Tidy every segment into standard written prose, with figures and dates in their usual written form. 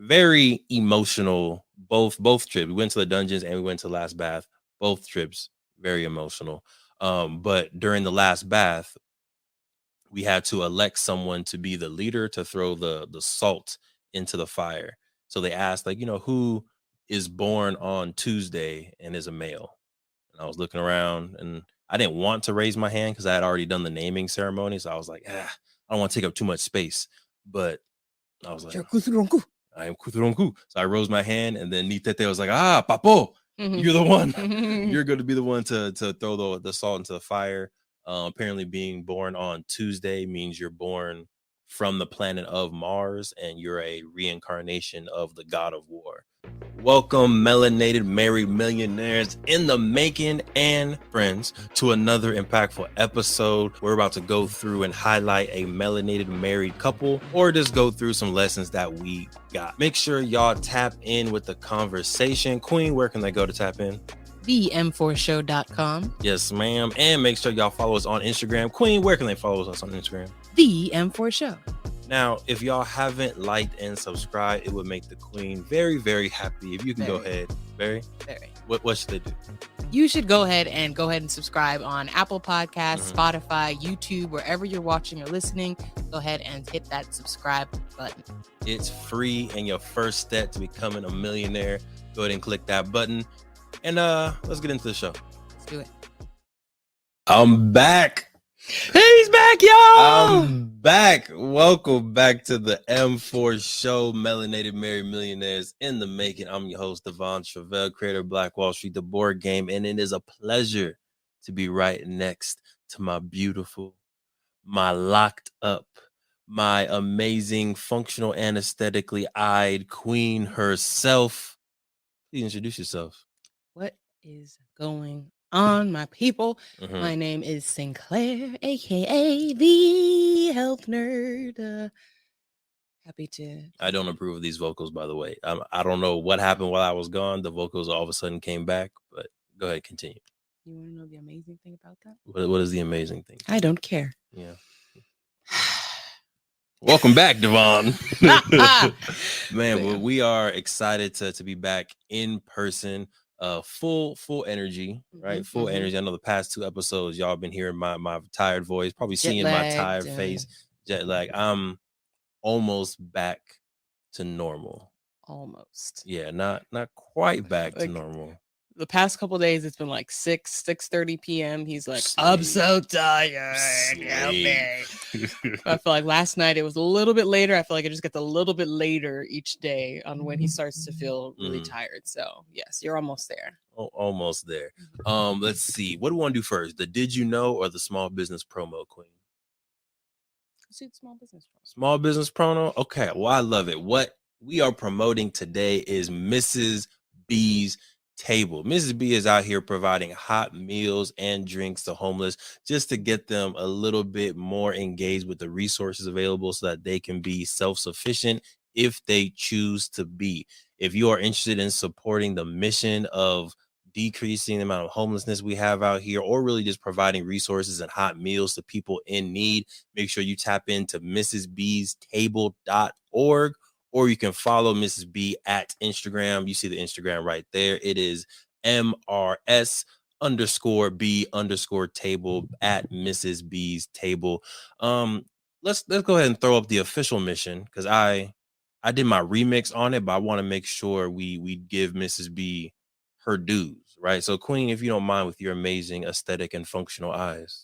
very emotional. Both trips. We went to the dungeons and we went to Last Bath. Both trips very emotional. But during the last bath, we had to elect someone to be the leader to throw the salt into the fire. So they asked, like, who is born on Tuesday and is a male. And I was looking around and I didn't want to raise my hand because I had already done the naming ceremony. So I was like, I don't want to take up too much space. But I was like, I am Kuturonku. So I rose my hand and then Nitete was like, Papo, you're the one. You're going to be the one to throw the salt into the fire. Apparently being born on Tuesday means you're born from the planet of Mars and you're a reincarnation of the god of war. Welcome, Melanated Married Millionaires in the making and friends, to another impactful episode. We're about to go through and highlight a melanated married couple or just go through some lessons that we got. Make sure y'all tap in with the conversation. Queen, where can they go to tap in? TheeM4Show.com. Yes, ma'am. And make sure y'all follow us on Instagram. Queen, where can they follow us on Instagram? TheeM4Show. Now, if y'all haven't liked and subscribed, it would make the Queen very, very happy. If you can go ahead. Very? What should they do? You should go ahead and subscribe on Apple Podcasts, Spotify, YouTube, wherever you're watching or listening. Go ahead and hit that subscribe button. It's free and your first step to becoming a millionaire. Go ahead and click that button. And let's get into the show. Let's do it. I'm back. He's back, y'all. I'm back. Welcome back to the M4 Show, Melanated Married Millionaires in the making. I'm your host, Truvel, creator of Black Wall Street, the board game, and it is a pleasure to be right next to my beautiful, my locked up, my amazing, functional, anesthetically eyed queen herself. Please introduce yourself. What is going on, my people? My name is Sinclair, aka the Health Nerd. Happy to. I don't approve of these vocals, by the way. I don't know what happened while I was gone. The vocals all of a sudden came back, but go ahead, continue. You want to know the amazing thing about that? What is the amazing thing? I don't care. Yeah. Welcome back, Devon. Man, well, we are excited to be back in person. Full energy, right? Full energy. I know the past 2 episodes, y'all been hearing my tired voice, probably seeing my tired face. Jet lag. I'm almost back to normal. Almost. Yeah, not quite back to normal. The past couple days, it's been like 6:30 p.m. He's like, I'm so tired. Help me. I feel like last night it was a little bit later. I feel like it just gets a little bit later each day on when he starts to feel really tired. So yes, you're almost there. Oh, almost there. Let's see. What do we want to do first? The did you know or the small business promo, Queen? Small business promo. Small business promo? Okay. Well, I love it. What we are promoting today is Mrs. B's Table. Mrs. B is out here providing hot meals and drinks to homeless just to get them a little bit more engaged with the resources available so that they can be self-sufficient if they choose to be. If you are interested in supporting the mission of decreasing the amount of homelessness we have out here, or really just providing resources and hot meals to people in need, make sure you tap into mrsbstable.org. Or you can follow Mrs. B at Instagram. You see the Instagram right there. It is MRS_B_table at Mrs. B's Table. Let's go ahead and throw up the official mission because I did my remix on it, but I want to make sure we give Mrs. B her dues, right? So Queen, if you don't mind, with your amazing aesthetic and functional eyes.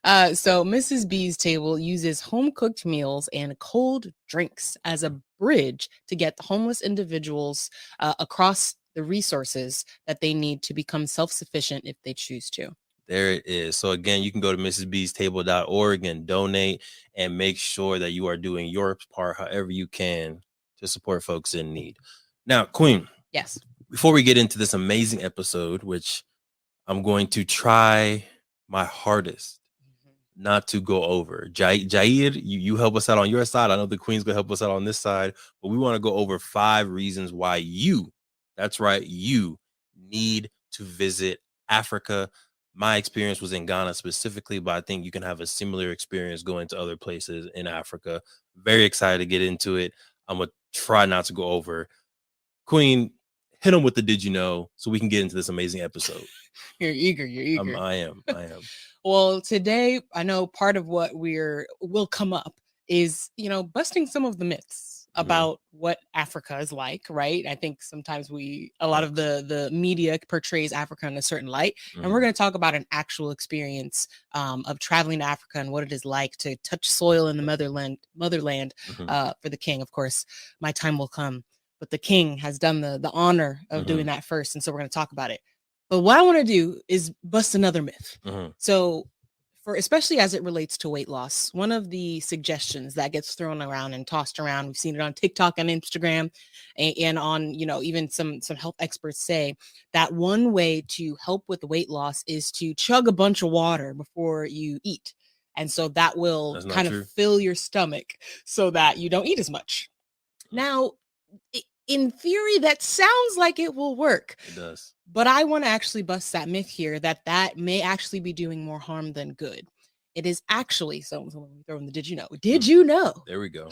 So Mrs. B's Table uses home-cooked meals and cold drinks as a bridge to get the homeless individuals across the resources that they need to become self-sufficient if they choose to. There it is. So again, you can go to mrsbstable.org and donate and make sure that you are doing your part however you can to support folks in need. Now, Queen. Yes. Before we get into this amazing episode, which I'm going to try my hardest not to go over. Jair, you help us out on your side. I know the Queen's gonna help us out on this side, but we want to go over 5 reasons why you, that's right, you need to visit Africa. My experience was in Ghana specifically, but I think you can have a similar experience going to other places in Africa. Very excited to get into it. I'm gonna try not to go over. Queen, hit them with the did you know so we can get into this amazing episode. You're eager. I am. Well, today I know part of what will come up is, busting some of the myths about what Africa is like, right? I think sometimes a lot of the media portrays Africa in a certain light, and we're going to talk about an actual experience of traveling to Africa and what it is like to touch soil in the motherland for the king. Of course, my time will come, but the king has done the honor of doing that first, and so we're going to talk about it. But what I want to do is bust another myth. So, especially as it relates to weight loss, one of the suggestions that gets thrown around and tossed around, we've seen it on TikTok and Instagram, and on, even some health experts say that one way to help with weight loss is to chug a bunch of water before you eat. And so that will kind of fill your stomach so that you don't eat as much. Now, in theory, that sounds like it will work. It does. But I want to actually bust that myth here that may actually be doing more harm than good. It is actually, so let me throw in the did you know? Did you know? There we go.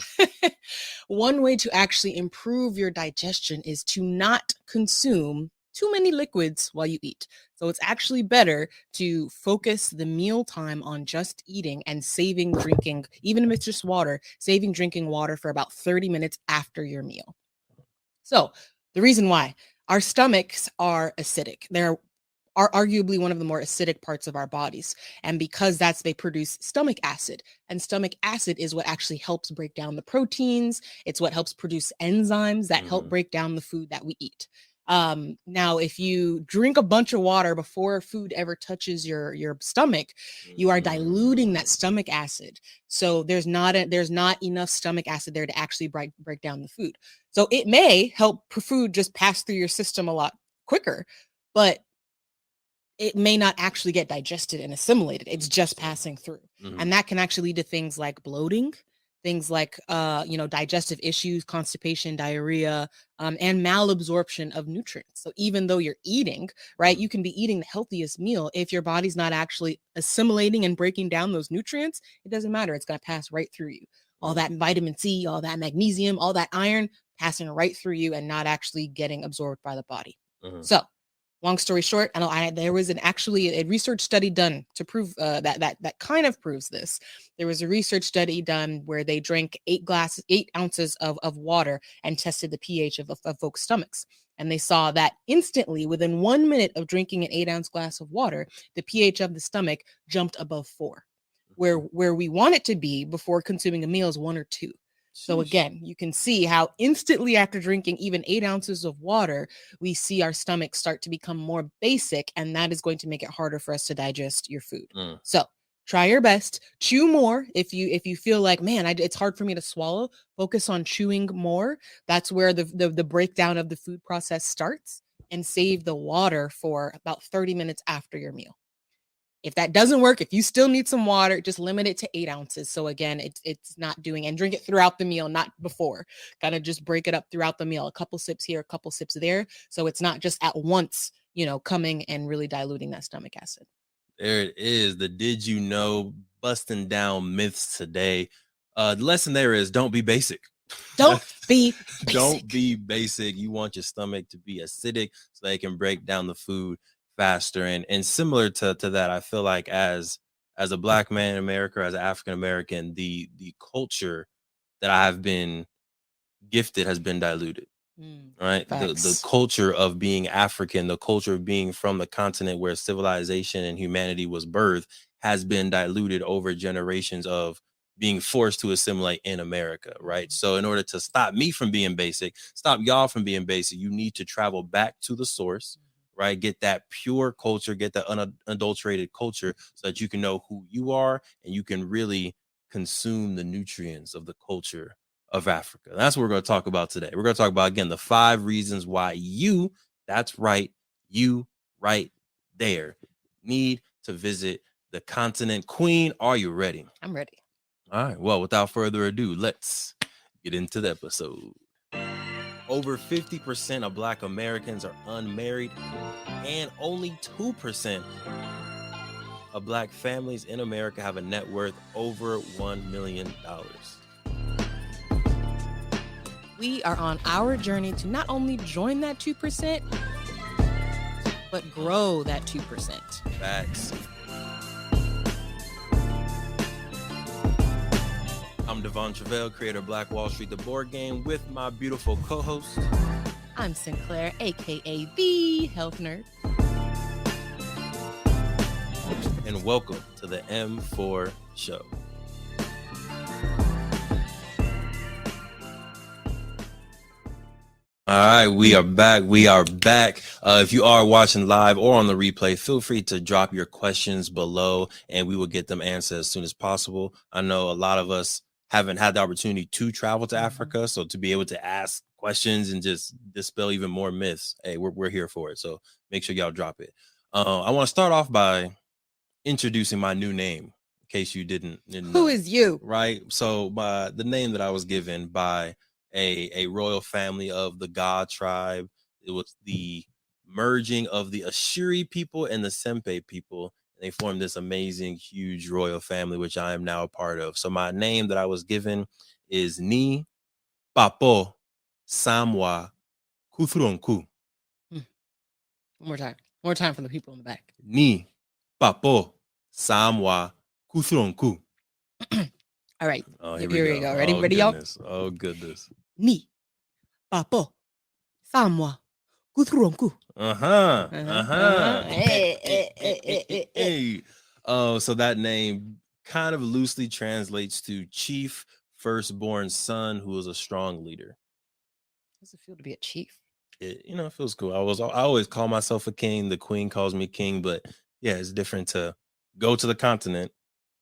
One way to actually improve your digestion is to not consume too many liquids while you eat. So it's actually better to focus the meal time on just eating and saving drinking, even if it's just water, saving drinking water for about 30 minutes after your meal. So the reason why our stomachs are acidic, they're arguably one of the more acidic parts of our bodies. And because they produce stomach acid, and stomach acid is what actually helps break down the proteins. It's what helps produce enzymes that help break down the food that we eat. Now, if you drink a bunch of water before food ever touches your stomach, you are diluting that stomach acid. So there's not enough stomach acid there to actually break down the food. So it may help food just pass through your system a lot quicker, but it may not actually get digested and assimilated. It's just passing through. And that can actually lead to things like bloating, things like, digestive issues, constipation, diarrhea, and malabsorption of nutrients. So even though you're eating, right, you can be eating the healthiest meal. If your body's not actually assimilating and breaking down those nutrients, it doesn't matter. It's going to pass right through you. All that vitamin C, all that magnesium, all that iron passing right through you and not actually getting absorbed by the body. So long story short, there was a research study done to prove that kind of proves this. There was a research study done where they drank 8 ounces of water and tested the pH of folks' stomachs. And they saw that instantly, within 1 minute of drinking an 8-ounce glass of water, the pH of the stomach jumped above 4, where we want it to be before consuming a meal is 1 or 2. So again, you can see how instantly after drinking even 8 ounces of water, we see our stomach start to become more basic, and that is going to make it harder for us to digest your food. So try your best, chew more. If you feel like, man, it's hard for me to swallow, focus on chewing more. That's where the breakdown of the food process starts, and save the water for about 30 minutes after your meal. If that doesn't work, if you still need some water, just limit it to 8 ounces. So again, it's not doing, and drink it throughout the meal, not before. Kind of just break it up throughout the meal. A couple sips here, a couple sips there. So it's not just at once, coming and really diluting that stomach acid. There it is. The did you know, busting down myths today. The lesson there is don't be basic. Don't be basic. Don't be basic. You want your stomach to be acidic so they can break down the food faster. And similar to that, I feel like as a Black man in America, as an African American, the culture that I have been gifted has been diluted. Right? The culture of being African, the culture of being from the continent where civilization and humanity was birthed has been diluted over generations of being forced to assimilate in America, right? So in order to stop me from being basic, stop y'all from being basic, you need to travel back to the source, right? Get that pure culture, get the unadulterated culture so that you can know who you are and you can really consume the nutrients of the culture of Africa. That's what we're going to talk about today. We're going to talk about, again, the 5 reasons why you, that's right, you right there, need to visit the continent. Queen, are you ready? I'm ready. All right. Well, without further ado, let's get into the episode. Over 50% of Black Americans are unmarried, and only 2% of Black families in America have a net worth over $1 million. We are on our journey to not only join that 2%, but grow that 2%. Facts. I'm Truvel, creator of Black Wall Street, the board game, with my beautiful co-host. I'm Sinclair, aka the Health Nerd. And welcome to the M4 Show. All right, we are back. If you are watching live or on the replay, feel free to drop your questions below and we will get them answered as soon as possible. I know a lot of us haven't had the opportunity to travel to Africa, so to be able to ask questions and just dispel even more myths, hey, we're here for it. So make sure y'all drop it. I want to start off by introducing my new name, in case you didn't know. Who is you? Right. So the name that I was given by a royal family of the God tribe. It was the merging of the Ashiri people and the Sempe people. And they formed this amazing, huge royal family, which I am now a part of. So my name that I was given is Ni Papo Samwa Kuthronku. One more time. More time for the people in the back. Ni Papo Samwa Kuthronku. All right. Oh, here we go. Ready, goodness. y'all? Oh, goodness. Ni Papo Samwa Kuthronku. Hey. So that name kind of loosely translates to chief firstborn son who is a strong leader. How does it feel to be a chief? It feels cool. I always call myself a king. The queen calls me king, but yeah, it's different to go to the continent,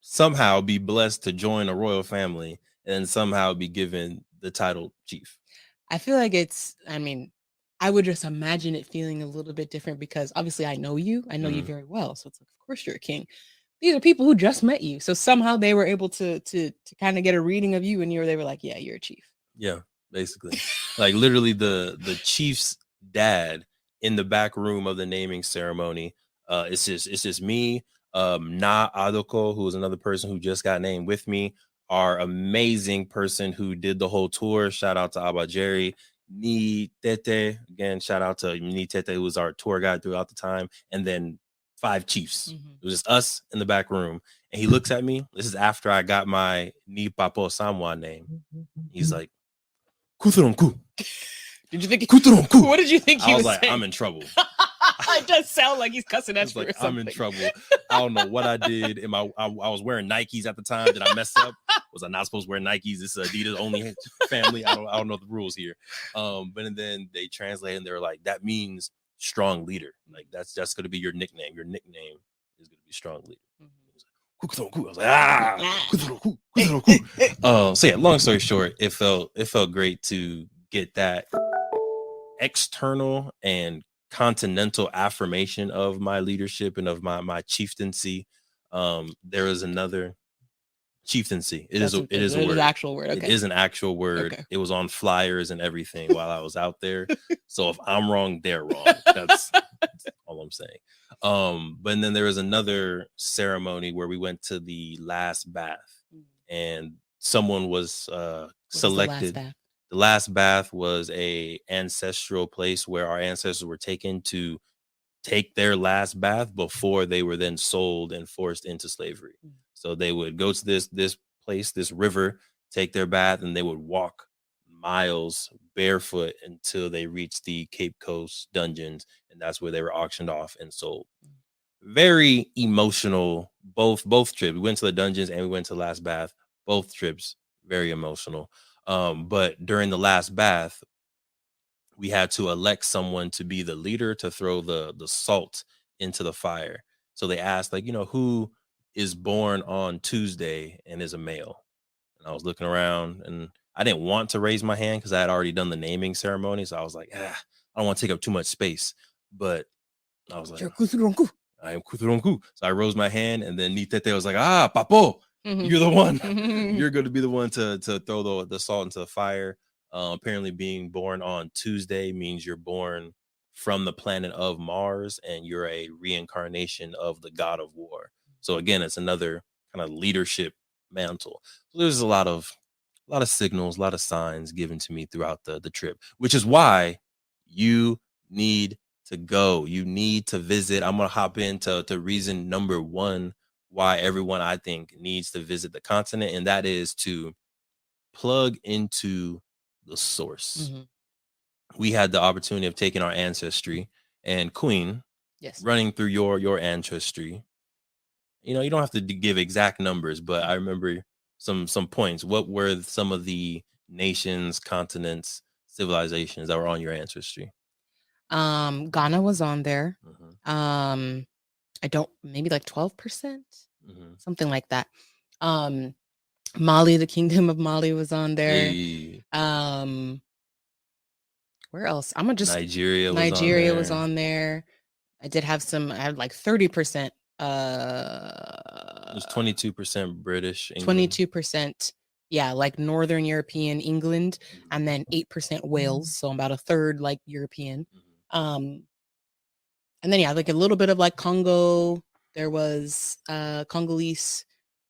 somehow be blessed to join a royal family, and somehow be given the title chief. I feel like I would just imagine it feeling a little bit different because obviously I know you. I know you very well. So it's like, of course you're a king. These are people who just met you. So somehow they were able to kind of get a reading of you and they were like, yeah, you're a chief. Yeah, basically. Like literally the chief's dad in the back room of the naming ceremony. It's just me, Na Adoko, who is another person who just got named with me, our amazing person who did the whole tour. Shout out to Abba Jerry. Ni Tete, again, shout out to Ni Tete, who was our tour guide throughout the time, and then 5 chiefs. It was just us in the back room. And he looks at me. This is after I got my Ni Papo Samwa name. He's like, Kuthronku. Did you think Kuthronku? What did you think he was like, saying? I'm in trouble. It does sound like he's cussing at you or something. I'm in trouble. I don't know what I did. I was wearing Nikes at the time. Did I mess up? Was I not supposed to wear Nikes? This is Adidas only family. I don't know the rules here. But then they translate and they're like, that means strong leader. Like that's going to be your nickname. Your nickname is going to be strong leader. I was like, so yeah, long story short, it felt great to get that external and continental affirmation of my leadership and of my chieftaincy. There is another chieftaincy. It is a word. An actual word. Okay. It is an actual word. Okay. It was on flyers and everything while I was out there. So if I'm wrong, they're wrong. That's all I'm saying. But then there was another ceremony where we went to the last bath and someone was selected. The last bath was a ancestral place where our ancestors were taken to take their last bath before they were then sold and forced into slavery. So they would go to this place, this river, take their bath, and they would walk miles barefoot until they reached the Cape Coast dungeons, and that's where they were auctioned off and sold. Very emotional, both trips. We went to the dungeons and we went to the last bath. Both trips, very emotional. But during the last bath, we had to elect someone to be the leader to throw the salt into the fire. So they asked, like, who is born on Tuesday and is a male? And I was looking around and I didn't want to raise my hand because I had already done the naming ceremony. So I was like, I don't want to take up too much space. But I was like, I am Kuthronku. So I rose my hand and then Nitete was like, Papo, you're the one. You're going to be the one to throw the salt into the fire. Apparently being born on Tuesday means you're born from the planet of Mars and you're a reincarnation of the god of war. So again, it's another kind of leadership mantle. So there's a lot of a lot of signals, a lot of signs given to me throughout the trip, which is why you need to go. You need to visit. I'm gonna hop into reason number one why everyone, I think, needs to visit the continent, and that is to plug into the source. Mm-hmm. We had the opportunity of taking our ancestry, and Queen, Yes. running through your ancestry. You know, you don't have to give exact numbers, but I remember some points. What were some of the nations, continents, civilizations that were on your ancestry? Ghana was on there. Mm-hmm. I don't, maybe like 12%, Mm-hmm. something like that. Mali, the Kingdom of Mali was on there. Hey. Where else? I'm gonna just Nigeria was on there. I did have some. I had like 30%. It was 22% British. 22%. Yeah, like Northern European England, and then 8% Wales. So about a third like European. And then yeah, like a little bit of like Congo. There was Congolese.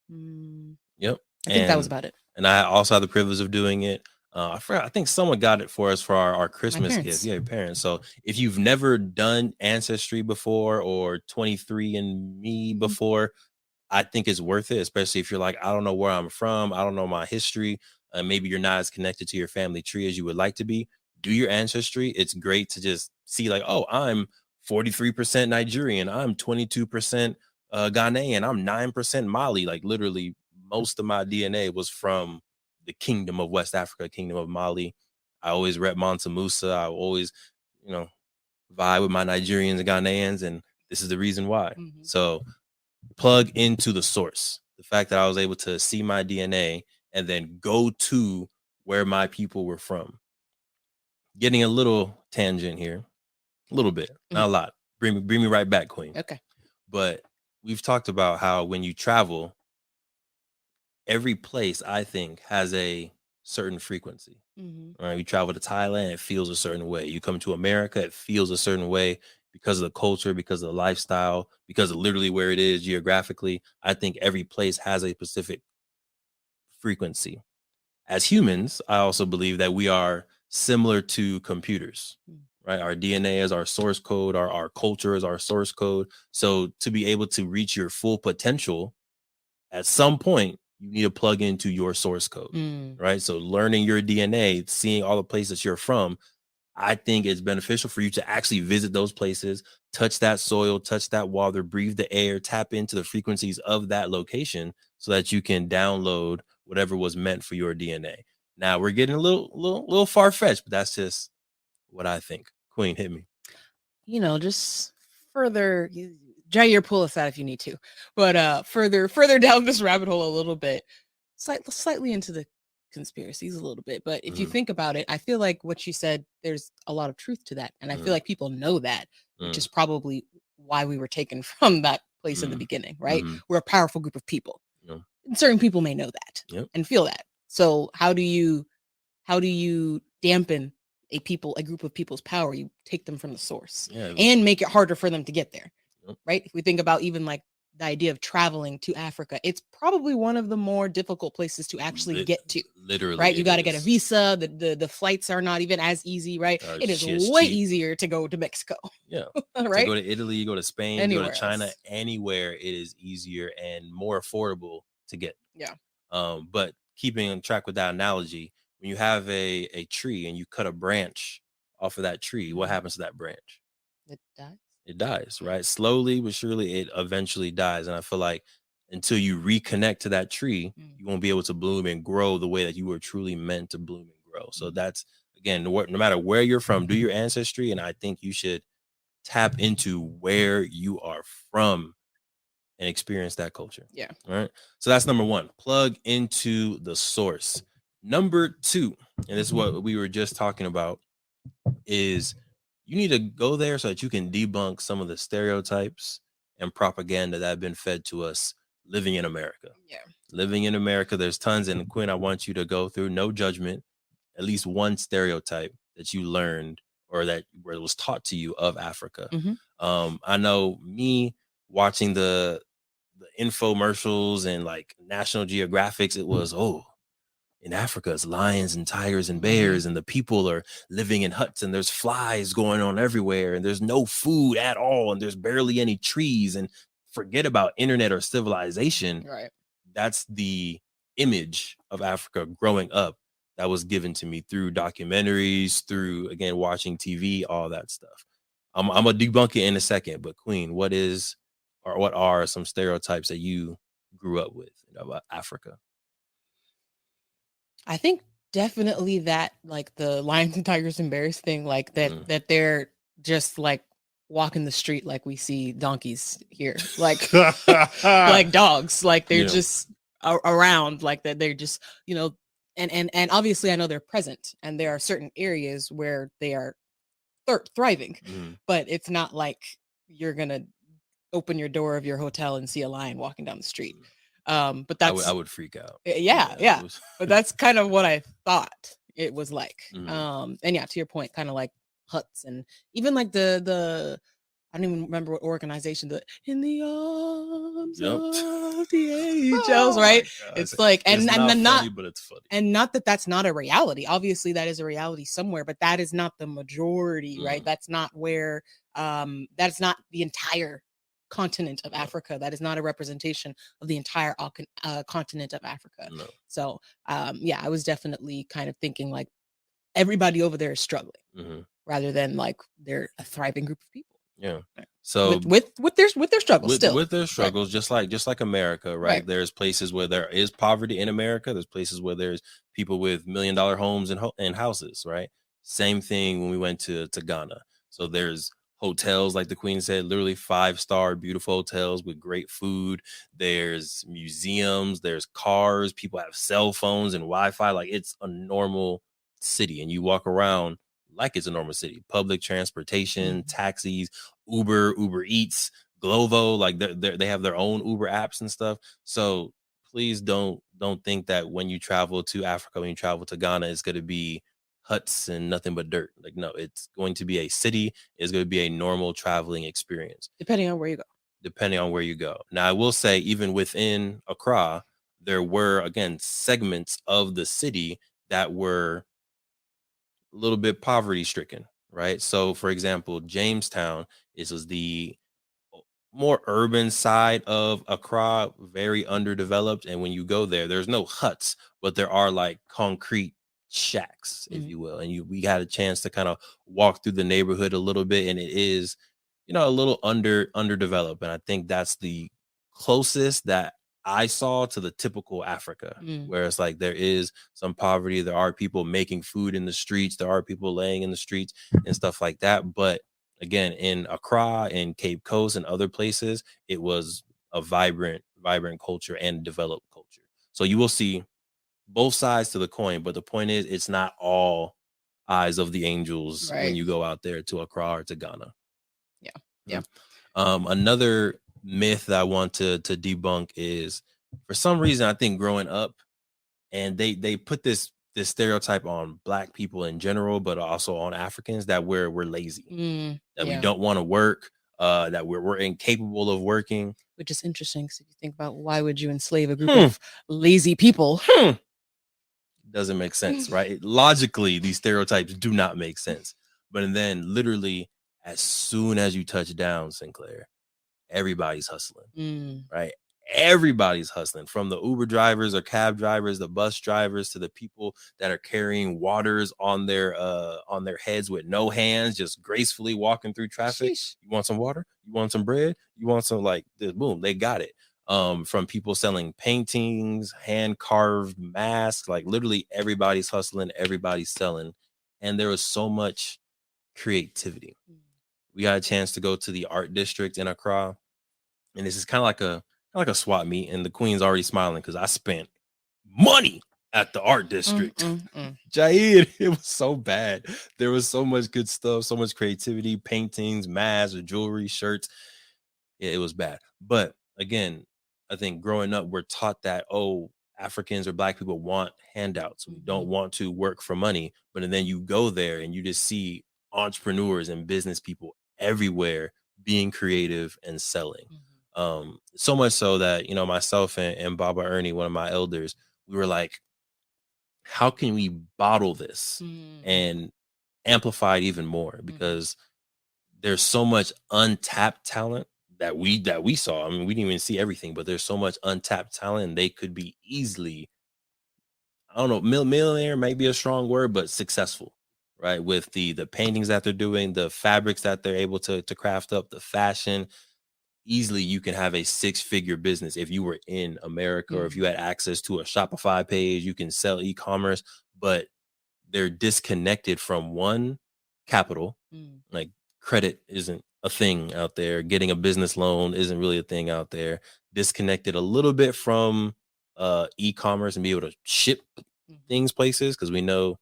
Yep. I think that was about it. And I also had the privilege of doing it. I forgot, I think someone got it for us for our Christmas gift. Yeah, your parents. So if you've never done Ancestry before or 23andMe before, I think it's worth it, especially if you're like, I don't know where I'm from, I don't know my history, maybe you're not as connected to your family tree as you would like to be. Do your ancestry. It's great to just see like, oh, I'm 43% Nigerian, I'm 22% Ghanaian, I'm 9% Mali. Like literally most of my DNA was from the Kingdom of West Africa, Kingdom of Mali. I always rep Mansa Musa. I always, vibe with my Nigerians and Ghanaians, and this is the reason why. So plug into the source. The fact that I was able to see my DNA and then go to where my people were from. Getting a little tangent here, a little bit, not a lot. Bring me right back, Queen. Okay. But we've talked about how when you travel, every place I think has a certain frequency. Right? You travel to Thailand, it feels a certain way. You come to America, it feels a certain way because of the culture, because of the lifestyle, because of literally where it is geographically. I think every place has a specific frequency. As humans, I also believe that we are similar to computers, right? Our DNA is our source code, our culture is our source code. So to be able to reach your full potential, at some point, you need to plug into your source code, right? So learning your DNA, seeing all the places you're from, I think it's beneficial for you to actually visit those places, touch that soil, touch that water, breathe the air, tap into the frequencies of that location so that you can download whatever was meant for your DNA. Now we're getting a little far-fetched, but that's just what I think. Queen, hit me. Just further, Jair, pull us out if you need to, but further down this rabbit hole a little bit, slightly into the conspiracies a little bit. But if you think about it, I feel like what you said, there's a lot of truth to that, and I feel like people know that, which is probably why we were taken from that place in the beginning, right? We're a powerful group of people. And certain people may know that and feel that. So how do you dampen a group of people's power? You take them from the source and make it harder for them to get there, right? If we think about even like the idea of traveling to Africa, it's probably one of the more difficult places to actually get to. Literally, right? You got to get a visa. The flights are not even as easy, right? It is way easier to go to Mexico. Yeah, right. To go to Italy, you go to Spain, you go to China, anywhere it is easier and more affordable to get. Yeah. But keeping on track with that analogy, when you have a tree and you cut a branch off of that tree, what happens to that branch? It dies. It dies, right? Slowly but surely, it eventually dies. And I feel like until you reconnect to that tree, you won't be able to bloom and grow the way that you were truly meant to bloom and grow. So that's, again, no matter where you're from, do your ancestry. And I think you should tap into where you are from and experience that culture. Yeah. All right. So that's number one. Plug into the source. Number two, and this is what we were just talking about, is you need to go there so that you can debunk some of the stereotypes and propaganda that have been fed to us living in America. Yeah. Living in America, there's tons. And Quinn, I want you to go through, no judgment, at least one stereotype that you learned or that where it was taught to you of Africa. I know me watching the infomercials and like National Geographics, it was, in Africa, it's lions and tigers and bears, and the people are living in huts, and there's flies going on everywhere, and there's no food at all, and there's barely any trees, and forget about internet or civilization. Right. That's the image of Africa growing up that was given to me through documentaries, through, again, watching TV, all that stuff. I'm gonna debunk it in a second, but Queen, what are some stereotypes that you grew up with about Africa? I think definitely that, like, the lions and tigers and bears thing, like that they're just like walking the street like we see donkeys here, like like dogs, like they're just around like that. They're just, and obviously I know they're present, and there are certain areas where they are thriving, but it's not like you're gonna open your door of your hotel and see a lion walking down the street. But that's I would freak out. Yeah. But that's kind of what I thought it was like. And yeah, to your point, kind of like huts, and even like the I don't even remember what organization, the In the Arms of the Angels, right? It's like, and not funny, but it's funny. And not that that's not a reality. Obviously, that is a reality somewhere, but that is not the majority, right? That's not where that's not the entire continent of Africa. That is not a representation of the entire continent of Africa. No. So yeah, I was definitely kind of thinking like everybody over there is struggling, rather than like they're a thriving group of people. Yeah. So with their struggles, with their struggles, right. just like America, right? There's places where there is poverty in America. There's places where there's people with $1 million homes and houses, right? Same thing when we went to Ghana. So there's hotels, like the Queen said, literally 5-star beautiful hotels with great food. There's museums, there's cars, people have cell phones and Wi-Fi. Like, it's a normal city, and you walk around like it's a normal city. Public transportation, taxis, Uber Eats, Glovo, like they have their own Uber apps and stuff. So please don't think that when you travel to Africa, when you travel to Ghana, it's going to be huts and nothing but dirt. Like, no, it's going to be a city. It's going to be a normal traveling experience. Depending on where you go. Now, I will say, even within Accra, there were, again, segments of the city that were a little bit poverty stricken, right? So, for example, Jamestown was the more urban side of Accra, very underdeveloped. And when you go there, there's no huts, but there are like concrete shacks, if you will. And we got a chance to kind of walk through the neighborhood a little bit, and it is, a little underdeveloped. And I think that's the closest that I saw to the typical Africa, where it's like there is some poverty. There are people making food in the streets. There are people laying in the streets and stuff like that. But again, in Accra and Cape Coast and other places, it was a vibrant culture and developed culture. So you will see both sides to the coin. But the point is, it's not all eyes of the angels when you go out there to Accra or to Ghana. Yeah. Another myth that I want to debunk is, for some reason, I think growing up, and they put this stereotype on Black people in general, but also on Africans, that we're lazy, that we don't want to work, that we're incapable of working. Which is interesting, because if you think about, why would you enslave a group of lazy people? Doesn't make sense, right? Logically, these stereotypes do not make sense. But then, literally, as soon as you touch down, Sinclair, everybody's hustling, right? Everybody's hustling, from the Uber drivers or cab drivers, the bus drivers, to the people that are carrying waters on their heads with no hands, just gracefully walking through traffic. Sheesh. You want some water? You want some bread? You want some, like this? Boom, they got it. From people selling paintings, hand carved masks, like literally everybody's hustling, everybody's selling, and there was so much creativity. We got a chance to go to the art district in Accra, and this is kind of like a swap meet. And the Queen's already smiling because I spent money at the art district. Jaid, it was so bad. There was so much good stuff, so much creativity, paintings, masks, jewelry, shirts. Yeah, it was bad. But again, I think growing up, we're taught that, Africans or Black people want handouts. We don't want to work for money. But then you go there and you just see entrepreneurs and business people everywhere being creative and selling. So much so that, myself and Baba Ernie, one of my elders, we were like, how can we bottle this and amplify it even more? Because there's so much untapped talent that we saw. I mean, we didn't even see everything, but there's so much untapped talent, and they could be easily, I don't know, millionaire might be a strong word, but successful, right? With the paintings that they're doing, the fabrics that they're able to craft up, the fashion. Easily you can have a 6-figure business if you were in America, or if you had access to a Shopify page, you can sell e-commerce, but they're disconnected from one, capital. Like credit isn't a thing out there. Getting a business loan isn't really a thing out there. Disconnected a little bit from e-commerce and be able to ship things places, because we know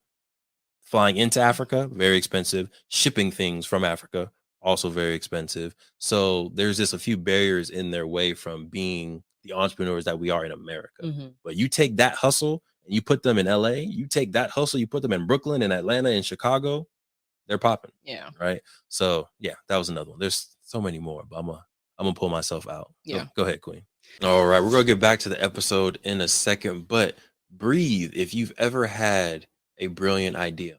flying into Africa, very expensive. Shipping things from Africa, also very expensive. So there's just a few barriers in their way from being the entrepreneurs that we are in America. But you take that hustle and you put them in LA, you take that hustle, you put them in Brooklyn and Atlanta and Chicago, they're popping. Yeah. Right. So yeah, that was another one. There's so many more, but I'm gonna pull myself out. Yeah. Go ahead, Queen. All right, we're gonna get back to the episode in a second, but breathe. If you've ever had a brilliant idea,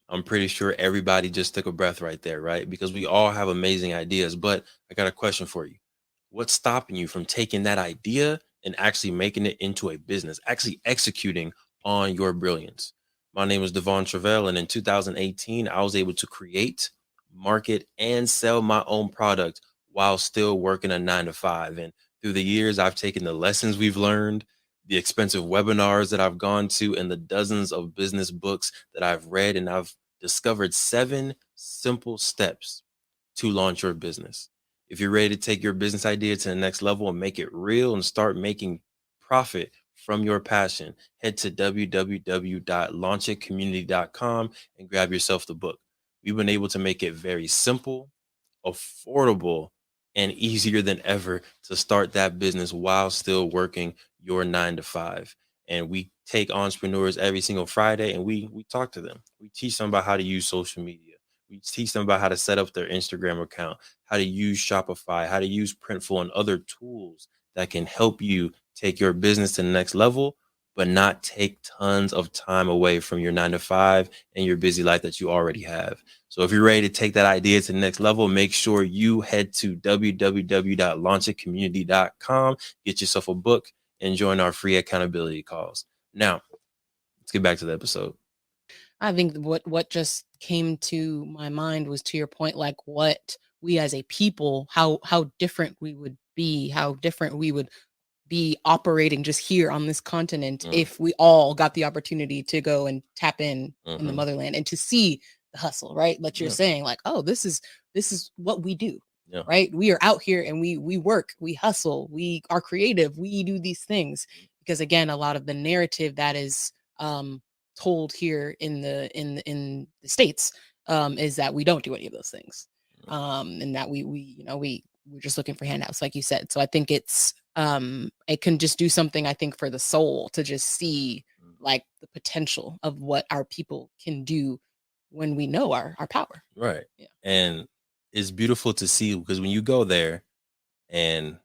I'm pretty sure everybody just took a breath right there, right? Because we all have amazing ideas. But I got a question for you. What's stopping you from taking that idea and actually making it into a business, actually executing on your brilliance? My name is Truvel, and in 2018, I was able to create, market, and sell my own product while still working a 9-to-5. And through the years, I've taken the lessons we've learned, the expensive webinars that I've gone to, and the dozens of business books that I've read, and I've discovered 7 simple steps to launch your business. If you're ready to take your business idea to the next level and make it real and start making profit from your passion, head to www.launchitcommunity.com and grab yourself the book. We've been able to make it very simple, affordable, and easier than ever to start that business while still working your 9-to-5. And we take entrepreneurs every single Friday and we talk to them. We teach them about how to use social media. We teach them about how to set up their Instagram account, how to use Shopify, how to use Printful, and other tools that can help you take your business to the next level, but not take tons of time away from your 9-to-5 and your busy life that you already have. So if you're ready to take that idea to the next level, make sure you head to www.launchitcommunity.com, get yourself a book, and join our free accountability calls. Now, let's get back to the episode. I think what just came to my mind was, to your point, like what we as a people, how different we would be, how different we would be operating just here on this continent if we all got the opportunity to go and tap in the motherland and to see the hustle, right? But you're saying like, oh, this is what we do. Yeah. Right. We are out here and we work, we hustle, we are creative, we do these things. Because again, a lot of the narrative that is told here in the States is that we don't do any of those things. And that we're just looking for handouts, like you said. So I think it can just do something, I think, for the soul to just see like the potential of what our people can do when we know our power. Right. Yeah. And it's beautiful to see, because when you go there and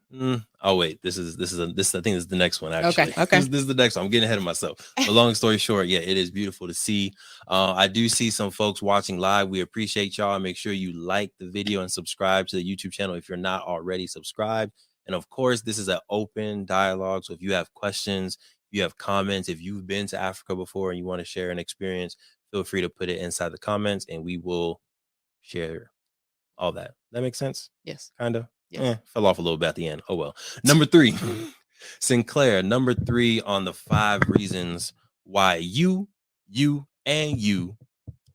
oh wait, this I think this is the next one, actually. Okay. This is the next one. I'm getting ahead of myself. But long story short, yeah, it is beautiful to see. I do see some folks watching live. We appreciate y'all. Make sure you like the video and subscribe to the YouTube channel if you're not already subscribed. And of course, this is an open dialogue. So if you have questions, if you have comments, if you've been to Africa before and you want to share an experience, feel free to put it inside the comments and we will share all that. That makes sense? Yes. Kind of. Yes. Fell off a little bit at the end. Oh well. Number 3, Sinclair. Number 3 on the 5 reasons why you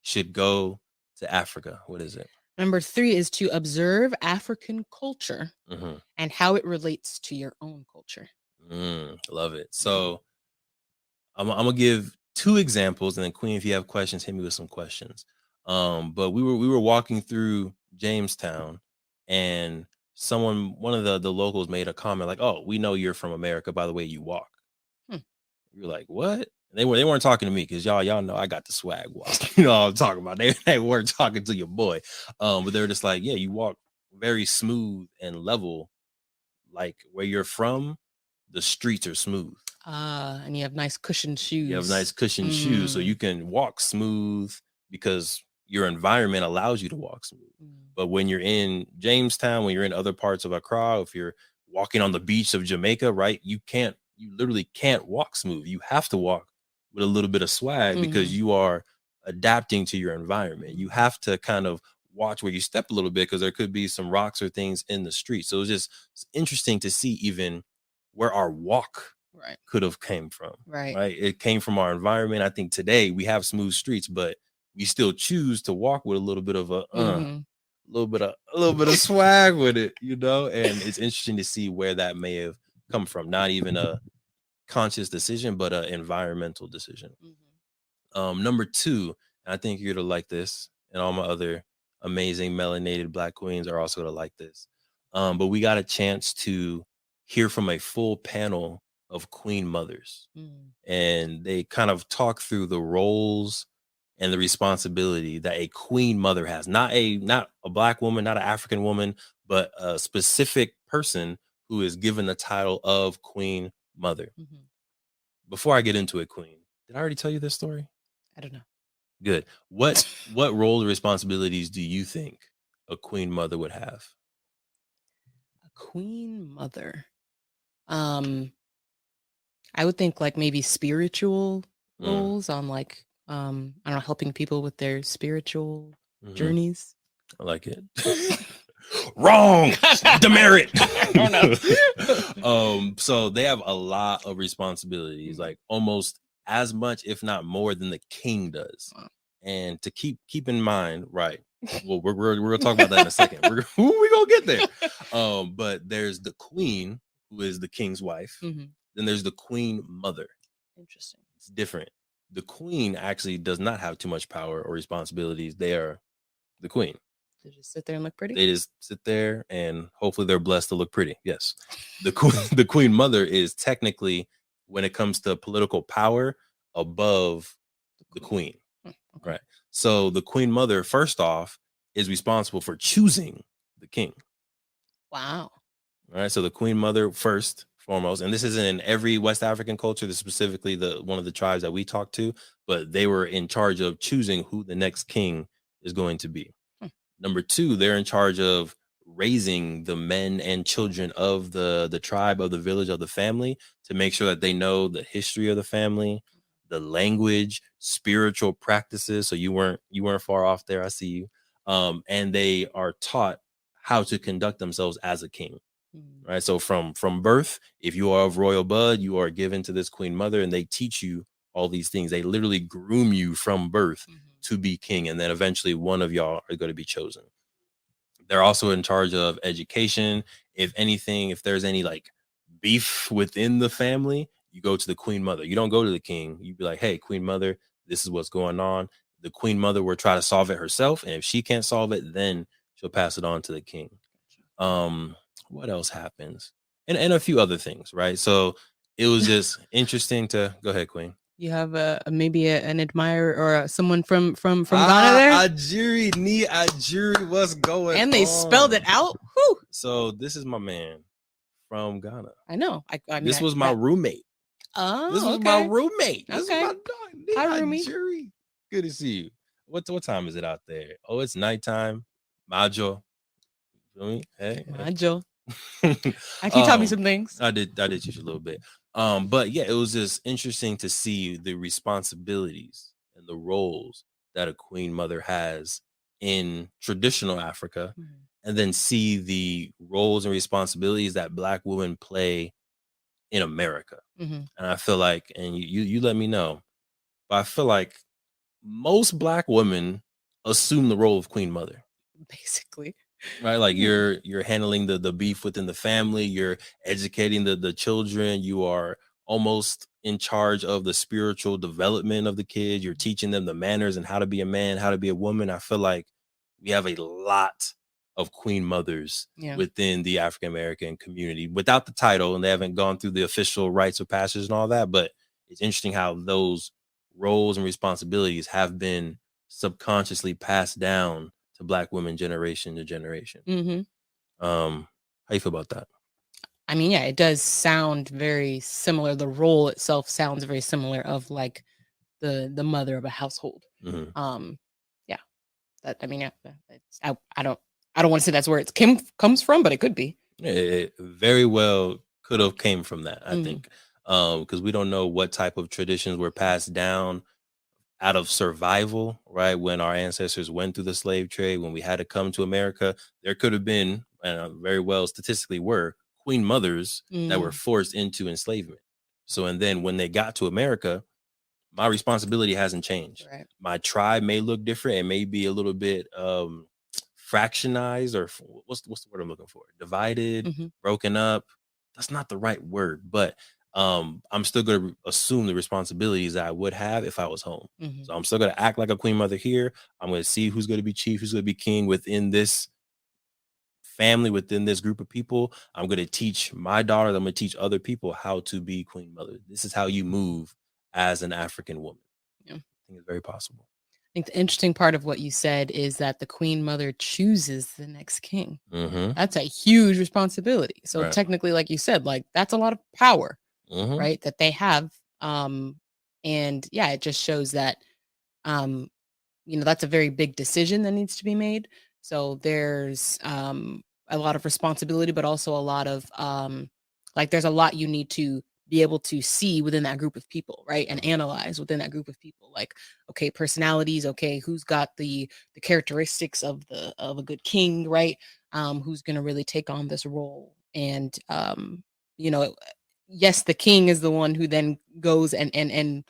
should go to Africa. What is it? Number 3 is to observe African culture and how it relates to your own culture. Love it. So I'm gonna give 2 examples, and then Queen, if you have questions, hit me with some questions. But we were walking through Jamestown, and one of the locals made a comment like, "Oh, we know you're from America by the way you walk." You're like, "What?" And they weren't talking to me, because y'all know I got the swag walk. You know what I'm talking about. They weren't talking to your boy. But they were just like, "Yeah, you walk very smooth and level. Like where you're from, the streets are smooth." And you have nice cushioned shoes. You have nice cushioned shoes, so you can walk smooth because your environment allows you to walk smooth. But when you're in Jamestown, when you're in other parts of Accra, if you're walking on the beach of Jamaica, right, you literally can't walk smooth. You have to walk with a little bit of swag because you are adapting to your environment. You have to kind of watch where you step a little bit because there could be some rocks or things in the street. So it's interesting to see even where our walk could have came from. Right. It came from our environment. I think today we have smooth streets, but we still choose to walk with a little bit of a little bit of swag with it, you know? And it's interesting to see where that may have come from. Not even a conscious decision, but an environmental decision. Number 2, and I think you're gonna like this, and all my other amazing melanated Black queens are also gonna like this. But we got a chance to hear from a full panel of queen mothers, and they kind of talk through the roles and the responsibility that a queen mother has. Not a Black woman, not an African woman, but a specific person who is given the title of queen mother. Before I get into it, Queen, did I already tell you this story? I don't know. Good. What roles or responsibilities do you think a queen mother would have? A queen mother. I would think like maybe spiritual roles on like I don't know, helping people with their spiritual journeys. I like it. Wrong. Demerit. So they have a lot of responsibilities, like almost as much, if not more, than the king does. Wow. And to keep in mind, right? Well, we're gonna talk about that in a second. We're gonna get there. But there's the queen, who is the king's wife. Then there's the queen mother. Interesting. It's different. The queen actually does not have too much power or responsibilities. They are the queen. They just sit there and look pretty? They just sit there and hopefully they're blessed to look pretty. Yes. The queen mother is technically, when it comes to political power, above the queen. Okay. Right. So the queen mother, first off, is responsible for choosing the king. Wow. All right. So the queen mother first, foremost, and this isn't in every West African culture. This is specifically one of the tribes that we talked to, but they were in charge of choosing who the next king is going to be. Number 2, they're in charge of raising the men and children of the tribe, of the village, of the family, to make sure that they know the history of the family, the language, spiritual practices. So you weren't far off there. I see you. And they are taught how to conduct themselves as a king. Right. So from birth, if you are of royal blood, you are given to this queen mother, and they teach you all these things. They literally groom you from birth to be king, and then eventually one of y'all are going to be chosen. They're also in charge of education. If there's any like beef within the family, you go to the queen mother. You don't go to the king. You be like, hey, queen mother, this is what's going on. The queen mother will try to solve it herself, and if she can't solve it, then she'll pass it on to the king. What else happens? And a few other things, right? So it was just interesting to go ahead, Queen. You have maybe an admirer or someone from Ghana there? Ajiri, what's going on? And they spelled it out. Whew. So this is my man from Ghana. I know. This was my roommate. Oh, this was my roommate. This is my dog. Hi, roomie. Ajiri. Good to see you. What time is it out there? Oh, it's nighttime. Majo. Hey. Majo. Actually taught me some things. I did teach you a little bit. But yeah, it was just interesting to see the responsibilities and the roles that a queen mother has in traditional Africa, and then see the roles and responsibilities that Black women play in America. And I feel like, and you let me know, but I feel like most Black women assume the role of queen mother. Basically. Right, like you're handling the beef within the family, you're educating the children, you are almost in charge of the spiritual development of the kids, you're teaching them the manners and how to be a man, how to be a woman. I feel like we have a lot of queen mothers within the African American community without the title, and they haven't gone through the official rites of passage and all that. But it's interesting how those roles and responsibilities have been subconsciously passed down to Black women generation to generation. How you feel about that? I mean, yeah, it does sound very similar. The role itself sounds very similar of like the mother of a household. Yeah, that I mean, yeah, I don't want to say that's where it comes from, but it could be. It very well could have came from that, I think, because we don't know what type of traditions were passed down out of survival, right? When our ancestors went through the slave trade, when we had to come to America, there could have been, and very well statistically were, queen mothers that were forced into enslavement. So, and then when they got to America, my responsibility hasn't changed. Right. My tribe may look different. It may be a little bit fractionized, or what's the word I'm looking for? Divided, broken up. That's not the right word, but I'm still going to assume the responsibilities that I would have if I was home. So I'm still going to act like a queen mother here. I'm going to see who's going to be chief, who's going to be king within this family, within this group of people. I'm going to teach my daughter, I'm going to teach other people how to be queen mother. This is how you move as an African woman. Yeah. I think it's very possible. I think the interesting part of what you said is that the queen mother chooses the next king. That's a huge responsibility. So technically, like you said, like that's a lot of power, right, that they have. And yeah, it just shows that, that's a very big decision that needs to be made. So there's a lot of responsibility, but also a lot of like there's a lot you need to be able to see within that group of people, right? And analyze within that group of people, like, okay, personalities, okay, who's got the characteristics of a good king, right? Who's going to really take on this role. And yes, the king is the one who then goes and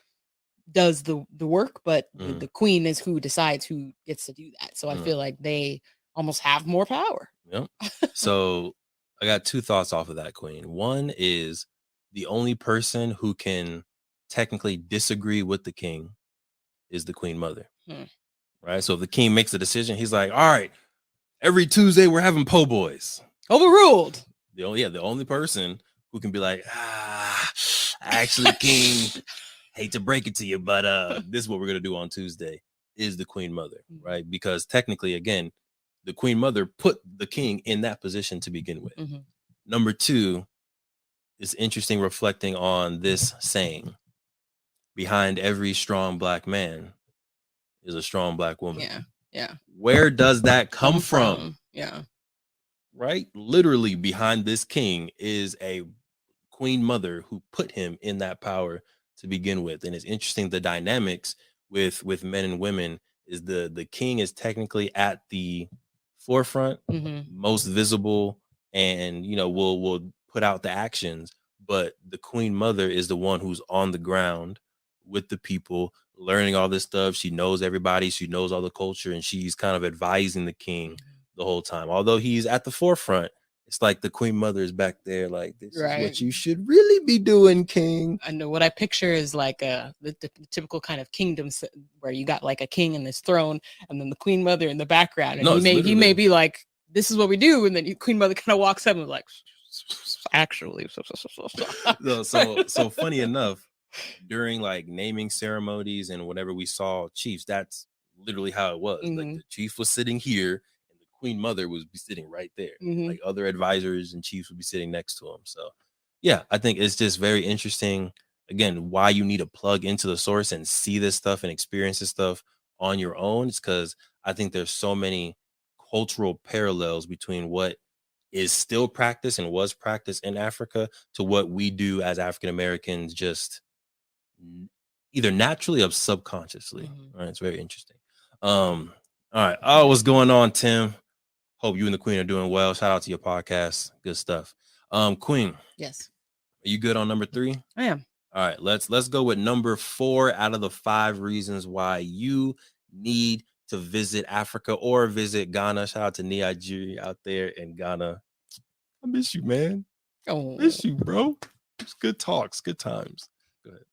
does the work, but the queen is who decides who gets to do that. So I feel like they almost have more power. Yep. So I got two thoughts off of that, Queen. One is the only person who can technically disagree with the king is the queen mother. Right? So if the king makes a decision, he's like, all right, every Tuesday we're having po' boys. Overruled. The only person who can be like, actually, king, hate to break it to you, but this is what we're going to do on Tuesday, is the queen mother, right? Because technically, again, the queen mother put the king in that position to begin with. Number two, it's interesting reflecting on this saying: behind every strong black man is a strong black woman. Yeah. Where does that come from? Yeah. Right? Literally behind this king is a queen mother who put him in that power to begin with. And it's interesting, the dynamics with men and women is the king is technically at the forefront, most visible, and will put out the actions, but the queen mother is the one who's on the ground with the people, learning all this stuff. She knows everybody, she knows all the culture, and she's kind of advising the king the whole time. Although he's at the forefront, it's like the queen mother is back there like, this is what you should really be doing, king. I know what I picture is like the typical kind of kingdom where you got like a king in this throne and then the queen mother in the background. And he may be like, this is what we do. And then queen mother kind of walks up and like, actually. So funny enough, during like naming ceremonies and whenever we saw chiefs, that's literally how it was. Like the chief was sitting here, queen mother would be sitting right there. Like other advisors and chiefs would be sitting next to him. So yeah, I think it's just very interesting, again, why you need to plug into the source and see this stuff and experience this stuff on your own. It's because I think there's so many cultural parallels between what is still practiced and was practiced in Africa to what we do as African Americans, just either naturally or subconsciously. Right? It's very interesting. All right. Oh, what's going on, Tim? Hope you and the queen are doing well. Shout out to your podcast. Good stuff. Queen. Yes. Are you good on number 3? I am. All right. Let's go with number 4 out of the 5 reasons why you need to visit Africa or visit Ghana. Shout out to Nigeria out there in Ghana. I miss you, man. Oh, miss you, bro. It's good talks, good times. Go ahead.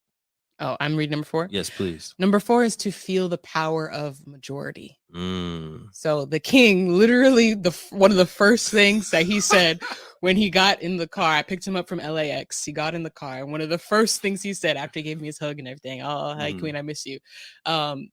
Oh, I'm reading number 4? Yes, please. Number 4 is to feel the power of majority. So the king, literally, one of the first things that he said when he got in the car, I picked him up from LAX. He got in the car, and one of the first things he said after he gave me his hug and everything, oh, hi, queen, I miss you.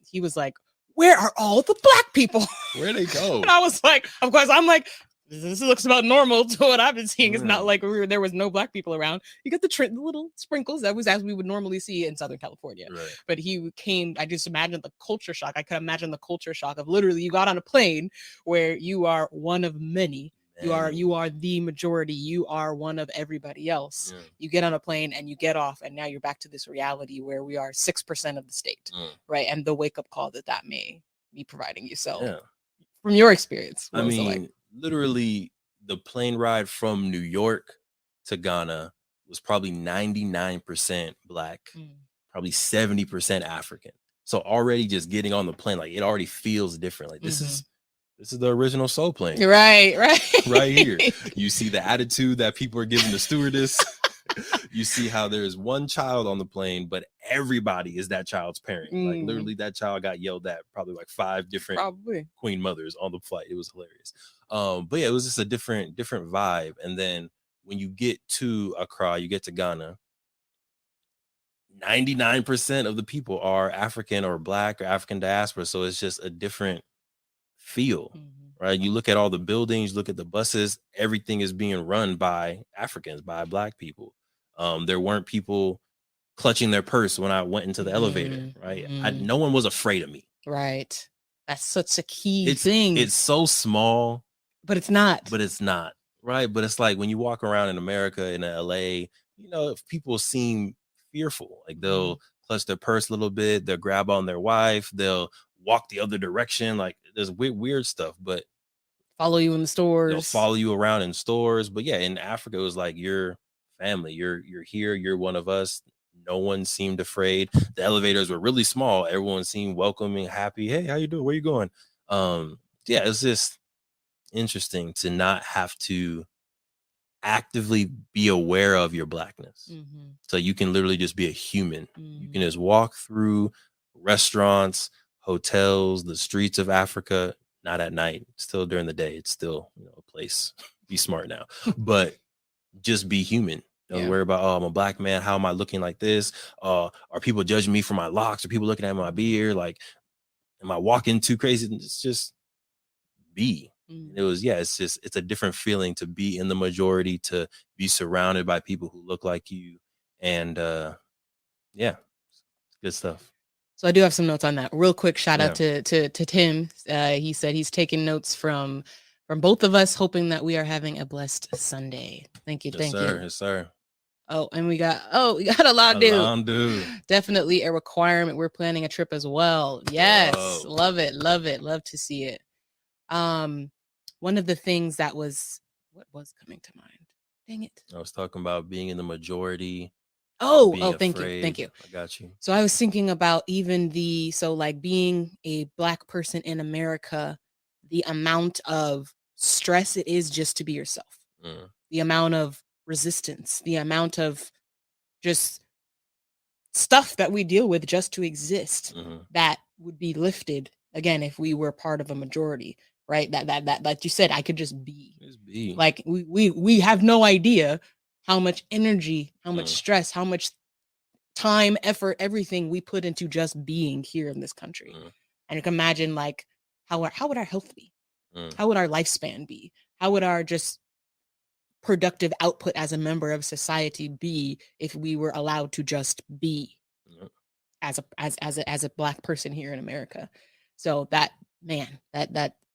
He was like, where are all the black people? Where'd they go? And I was like, of course, I'm like, this looks about normal to what I've been seeing. It's not like there was no black people around. You got the little sprinkles that was as we would normally see in Southern California. Right. But he came, I just imagined the culture shock. I could imagine the culture shock of literally you got on a plane where you are one of many. You are the majority. You are one of everybody else. Yeah. You get on a plane and you get off, and now you're back to this reality where we are 6% of the state, right? And the wake up call that may be providing you. So, from your experience, I mean, literally, the plane ride from New York to Ghana was probably 99% Black, probably 70% African. So already just getting on the plane, like it already feels different. Like this is the original Soul plane. Right here. You see the attitude that people are giving the stewardess. You see how there's one child on the plane, but everybody is that child's parent. Like literally that child got yelled at probably like 5 different queen mothers on the flight. It was hilarious. But yeah, it was just a different vibe. And then when you get to Accra, you get to Ghana, 99% of the people are African or Black or African diaspora. So it's just a different feel, right? You look at all the buildings, look at the buses, everything is being run by Africans, by Black people. There weren't people clutching their purse when I went into the elevator, right? No one was afraid of me. Right. That's such a key thing. It's so small. But it's not. Right? But it's like when you walk around in America, in LA, if people seem fearful, like they'll clutch their purse a little bit, they'll grab on their wife, they'll walk the other direction. Like there's weird stuff, but follow you in the stores. They'll follow you around in stores. But yeah, in Africa, it was like you're family. You're here. You're one of us. No one seemed afraid. The elevators were really small. Everyone seemed welcoming, happy. Hey, how you doing? Where you going? Yeah, it's just interesting to not have to actively be aware of your Blackness. So you can literally just be a human. You can just walk through restaurants, hotels, the streets of Africa, not at night, still during the day. It's still a place. Be smart now. But just be human. Don't worry about, I'm a Black man. How am I looking like this? Are people judging me for my locks? Are people looking at my beard? Like, am I walking too crazy? It's just be. It's a different feeling to be in the majority, to be surrounded by people who look like you. And good stuff. So I do have some notes on that. Real quick shout out to Tim. He said he's taking notes from both of us, hoping that we are having a blessed Sunday. Thank you. Thank you. Yes, sir. Oh, and we got Alondu. Definitely a requirement. We're planning a trip as well. Yes. Love it. Love to see it. One of the things what was coming to mind? Dang it. I was talking about being in the majority. Thank you. I got you. So I was thinking about even being a Black person in America, the amount of stress it is just to be yourself, the amount of resistance, the amount of just stuff that we deal with just to exist that would be lifted again if we were part of a majority, right? That like you said, I could just be. Like we have no idea how much energy, how much stress, how much time, effort, everything we put into just being here in this country. And you can imagine like how would our health be? How would our lifespan be? How would our just productive output as a member of society be if we were allowed to just be as a Black person here in America? So that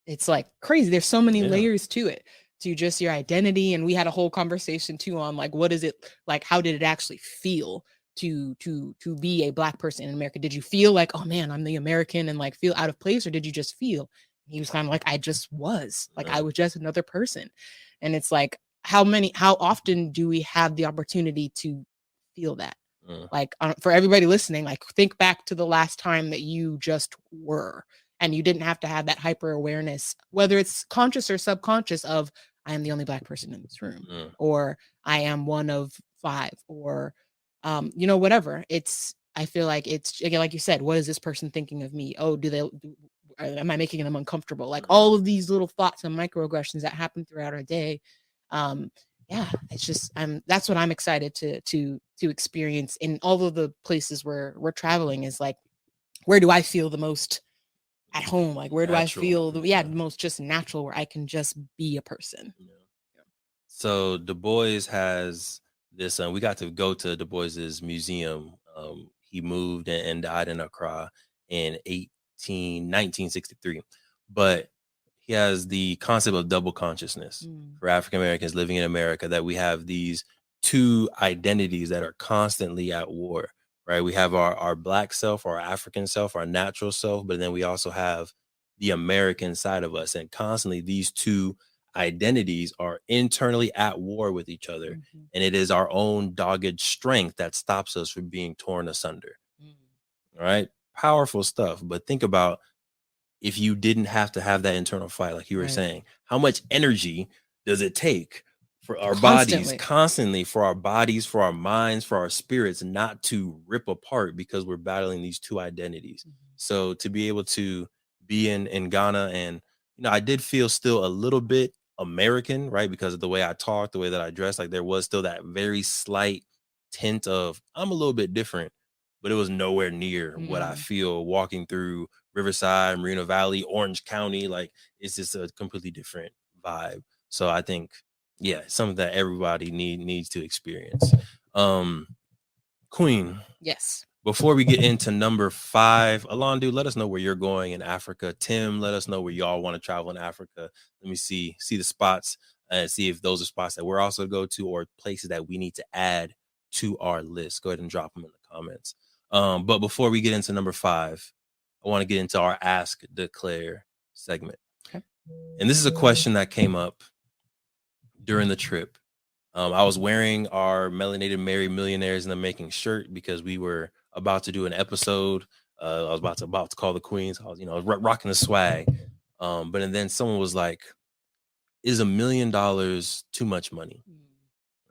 it's like crazy. There's so many layers to it, to just your identity. And we had a whole conversation too on like, what is it like? How did it actually feel to be a Black person in America? Did you feel like, oh man, I'm the American, and like feel out of place? Or did you just feel? He was kind of like, I just was like, I was just another person. And it's like, how often do we have the opportunity to feel that? Like for everybody listening, like think back to the last time that you just were, and you didn't have to have that hyper awareness, whether it's conscious or subconscious, of I am the only Black person in this room, or I am one of 5, or whatever. I feel like it's, again, like you said, what is this person thinking of me? Oh, am I making them uncomfortable? Like all of these little thoughts and microaggressions that happen throughout our day. It's just that's what I'm excited to experience in all of the places where we're traveling, is like, where do I feel the most at home. Like, where do I feel the most just natural, where I can just be a person. So Du Bois has this, we got to go to Du Bois's museum. He moved and died in Accra in 1963. But he has the concept of double consciousness for African Americans living in America, that we have these two identities that are constantly at war, right? We have our Black self, our African self, our natural self, but then we also have the American side of us. And constantly these two identities are internally at war with each other. And it is our own dogged strength that stops us from being torn asunder. All right. Powerful stuff. But think about, if you didn't have to have that internal fight, like you were saying, how much energy does it take for our bodies, constantly, for our bodies, for our minds, for our spirits, not to rip apart because we're battling these two identities? So to be able to be in Ghana, and, you know, I did feel still a little bit American, right? Because of the way I talked, the way that I dressed, like there was still that very slight tint of, I'm a little bit different, but it was nowhere near what I feel walking through Riverside, Moreno Valley, Orange County. Like, it's just a completely different vibe. So I think, yeah, something that everybody needs to experience. Queen. Yes. Before we get into number 5, Alondu, let us know where you're going in Africa. Tim, let us know where y'all want to travel in Africa. Let me see the spots and see if those are spots that we're also go to, or places that we need to add to our list. Go ahead and drop them in the comments. But before we get into number 5, I want to get into our Ask Declare segment. Okay. And this is a question that came up during the trip. I was wearing our Melanated Married Millionaires in the Making shirt because we were about to do an episode. I was about to call the Queens. I was, rocking the swag. But then someone was like, is $1 million too much money?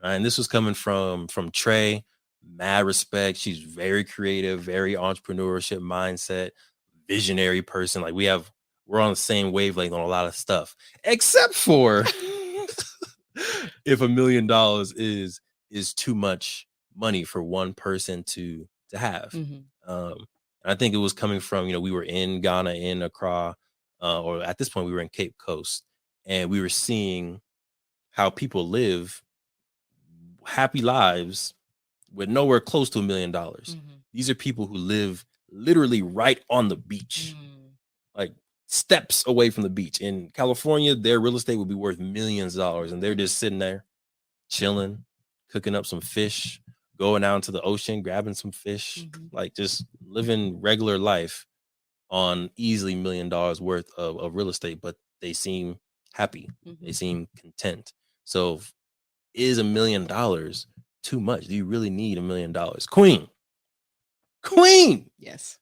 And this was coming from Trey. Mad respect. She's very creative, very entrepreneurship mindset, visionary person. Like, we're on the same wavelength on a lot of stuff, except for if $1 million is too much money for one person to have. I think it was coming from, we were in Ghana, in Accra, or at this point we were in Cape Coast, and we were seeing how people live happy lives with nowhere close to $1 million. These are people who live literally right on the beach, like steps away from the beach. In California, their real estate would be worth millions of dollars, and they're just sitting there chilling, cooking up some fish, going out into the ocean, grabbing some fish, like just living regular life on easily $1 million worth of real estate. But they seem happy. They seem content. So is $1 million too much? Do you really need $1 million? Queen. Yes.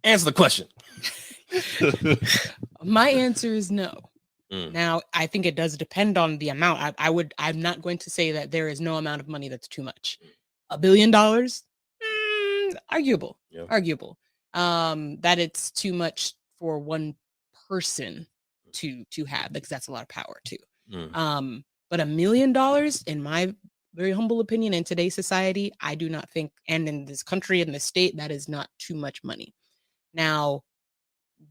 Answer the question. My answer is no. Now, I think it does depend on the amount. I'm not going to say that there is no amount of money that's too much. $1 billion, arguable. That it's too much for one person to have, because that's a lot of power too. But $1 million, in my very humble opinion, in today's society, I do not think, and in this country, in this state, that is not too much money. Now,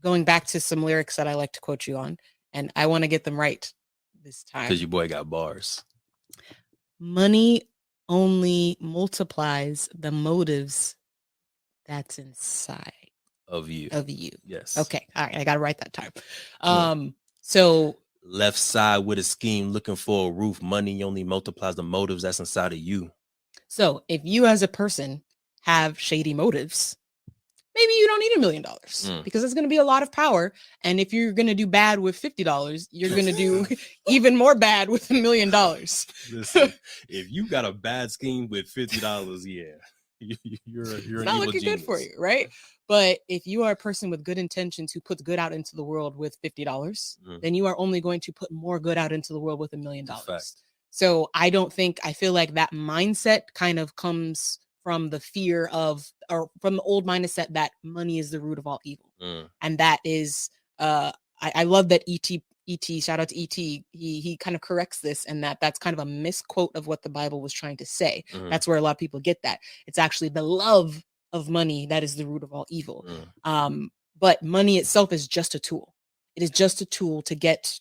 going back to some lyrics that I like to quote you on, and I want to get them right this time, because your boy got bars. Money only multiplies the motives that's inside of you. Yes. Okay. All right. I got to write that time. So left side with a scheme, looking for a roof. Money only multiplies the motives that's inside of you. So if you as a person have shady motives, maybe you don't need $1 million, because it's going to be a lot of power. And if you're going to do bad with $50, you're going to do even more bad with $1 million. Listen, if you got a bad scheme with $50, yeah, you're not looking good for you, right? But if you are a person with good intentions who puts good out into the world with $50, then you are only going to put more good out into the world with $1 million. So I feel like that mindset kind of comes from the fear of, or from the old mindset that money is the root of all evil. And that is, I love that E.T., shout out to E.T., he kind of corrects this, and that's kind of a misquote of what the Bible was trying to say. That's where a lot of people get that. It's actually the love of money that is the root of all evil. But money itself is just a tool. It is just a tool to get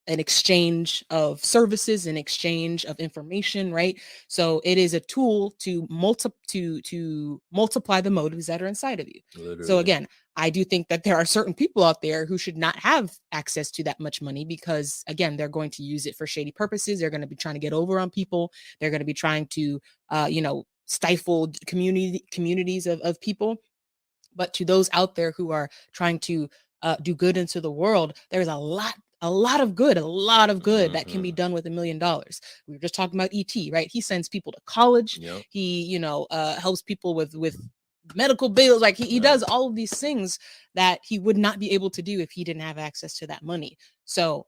an exchange of services, an exchange of information, right? So it is a tool to multiply the motives that are inside of you. Literally. So again, I do think that there are certain people out there who should not have access to that much money because again, they're going to use it for shady purposes. They're going to be trying to get over on people. They're going to be trying to stifle communities of people. But to those out there who are trying to do good into the world, there's a lot of good that can be done with $1 million. We were just talking about ET, right? He sends people to college. Yep. He, helps people with medical bills. Like he does all of these things that he would not be able to do if he didn't have access to that money. So,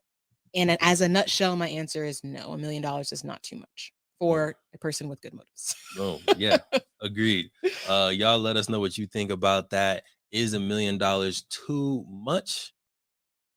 and as a nutshell, my answer is no. $1 million is not too much for a person with good motives. Oh, yeah. Agreed. Y'all let us know what you think about that. Is $1 million too much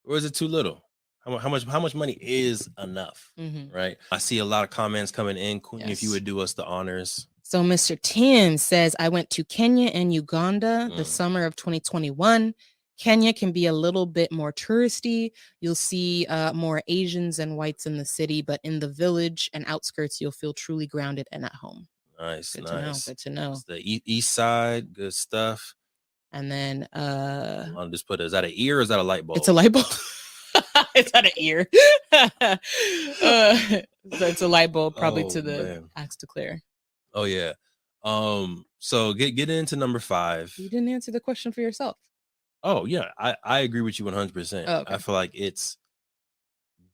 or is it too little? How much money is enough? Mm-hmm. Right. I see a lot of comments coming in. Queen, if you would do us the honors. So Mr. Tim says, I went to Kenya and Uganda the summer of 2021. Kenya can be a little bit more touristy. You'll see more Asians and whites in the city, but in the village and outskirts, you'll feel truly grounded and at home. Nice, good nice. Good to know. It's the east side, good stuff. And then I'll just put it. Is that an ear or is that a light bulb? It's a light bulb. It's not an ear. So it's a light bulb, probably to the axe to Claire. Oh yeah. So get into number 5. You didn't answer the question for yourself. Oh yeah, I agree with you 100%. Oh, okay. I feel like it's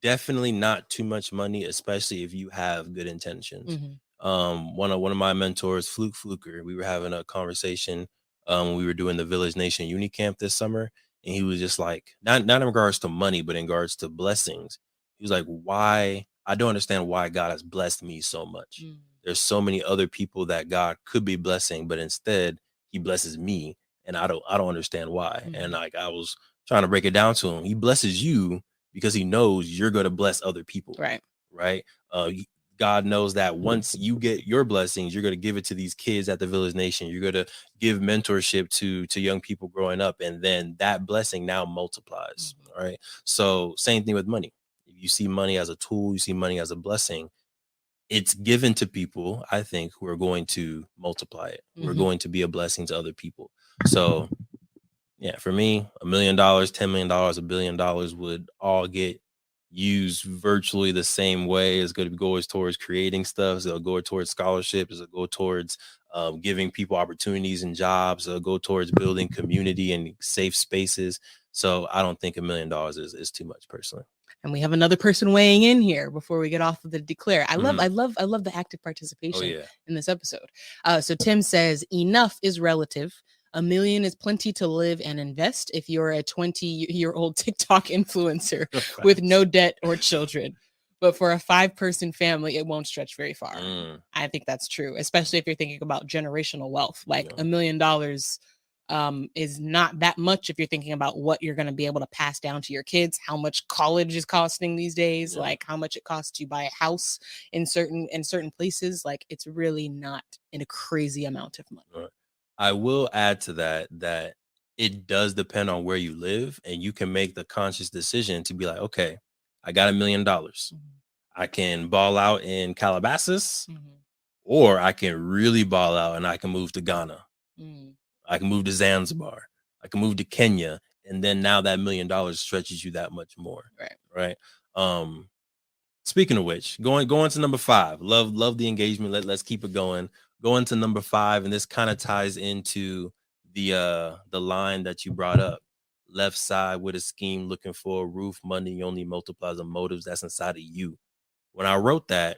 definitely not too much money, especially if you have good intentions. Mm-hmm. One of my mentors, Fluker, we were having a conversation when we were doing the Village Nation Uni Camp this summer, and he was just like, not in regards to money, but in regards to blessings. He was like, why? I don't understand why God has blessed me so much. Mm. There's so many other people that God could be blessing, but instead he blesses me, and I don't understand why. Mm-hmm. And like I was trying to break it down to him. He blesses you because he knows you're going to bless other people. Right. God knows that once you get your blessings, you're going to give it to these kids at the Village Nation. You're going to give mentorship to young people growing up. And then that blessing now multiplies. Mm-hmm. Right. So same thing with money. If you see money as a tool, you see money as a blessing, it's given to people, I think, who are going to multiply it. Mm-hmm. We're going to be a blessing to other people. So yeah, for me, $1 million, $10 million, $1 billion would all get used virtually the same way. It's going to go towards creating stuff. It'll go towards scholarships. It'll go towards giving people opportunities and jobs. It'll go towards building community and safe spaces. So I don't think $1 million is too much personally. And we have another person weighing in here before we get off of the declare. I love the active participation in this episode. So Tim says, enough is relative. $1 million is plenty to live and invest if you're a 20-year-old TikTok influencer with no debt or children. But for a 5-person family, it won't stretch very far. I think that's true, especially if you're thinking about generational wealth. Like $1 million is not that much if you're thinking about what you're going to be able to pass down to your kids, how much college is costing these days, like how much it costs to buy a house in certain places. Like it's really not in a crazy amount of money. Right. I will add to that it does depend on where you live, and you can make the conscious decision to be like, okay, I got $1 million. Mm-hmm. I can ball out in Calabasas, or I can really ball out and I can move to Ghana. Mm. I can move to Zanzibar. I can move to Kenya. And then now that $1 million stretches you that much more. Right. Speaking of which, going to number 5, love the engagement. Let's keep it going. Going to number 5, and this kind of ties into the line that you brought up. Left side with a scheme, looking for a roof. Money only multiplies the motives that's inside of you. When I wrote that,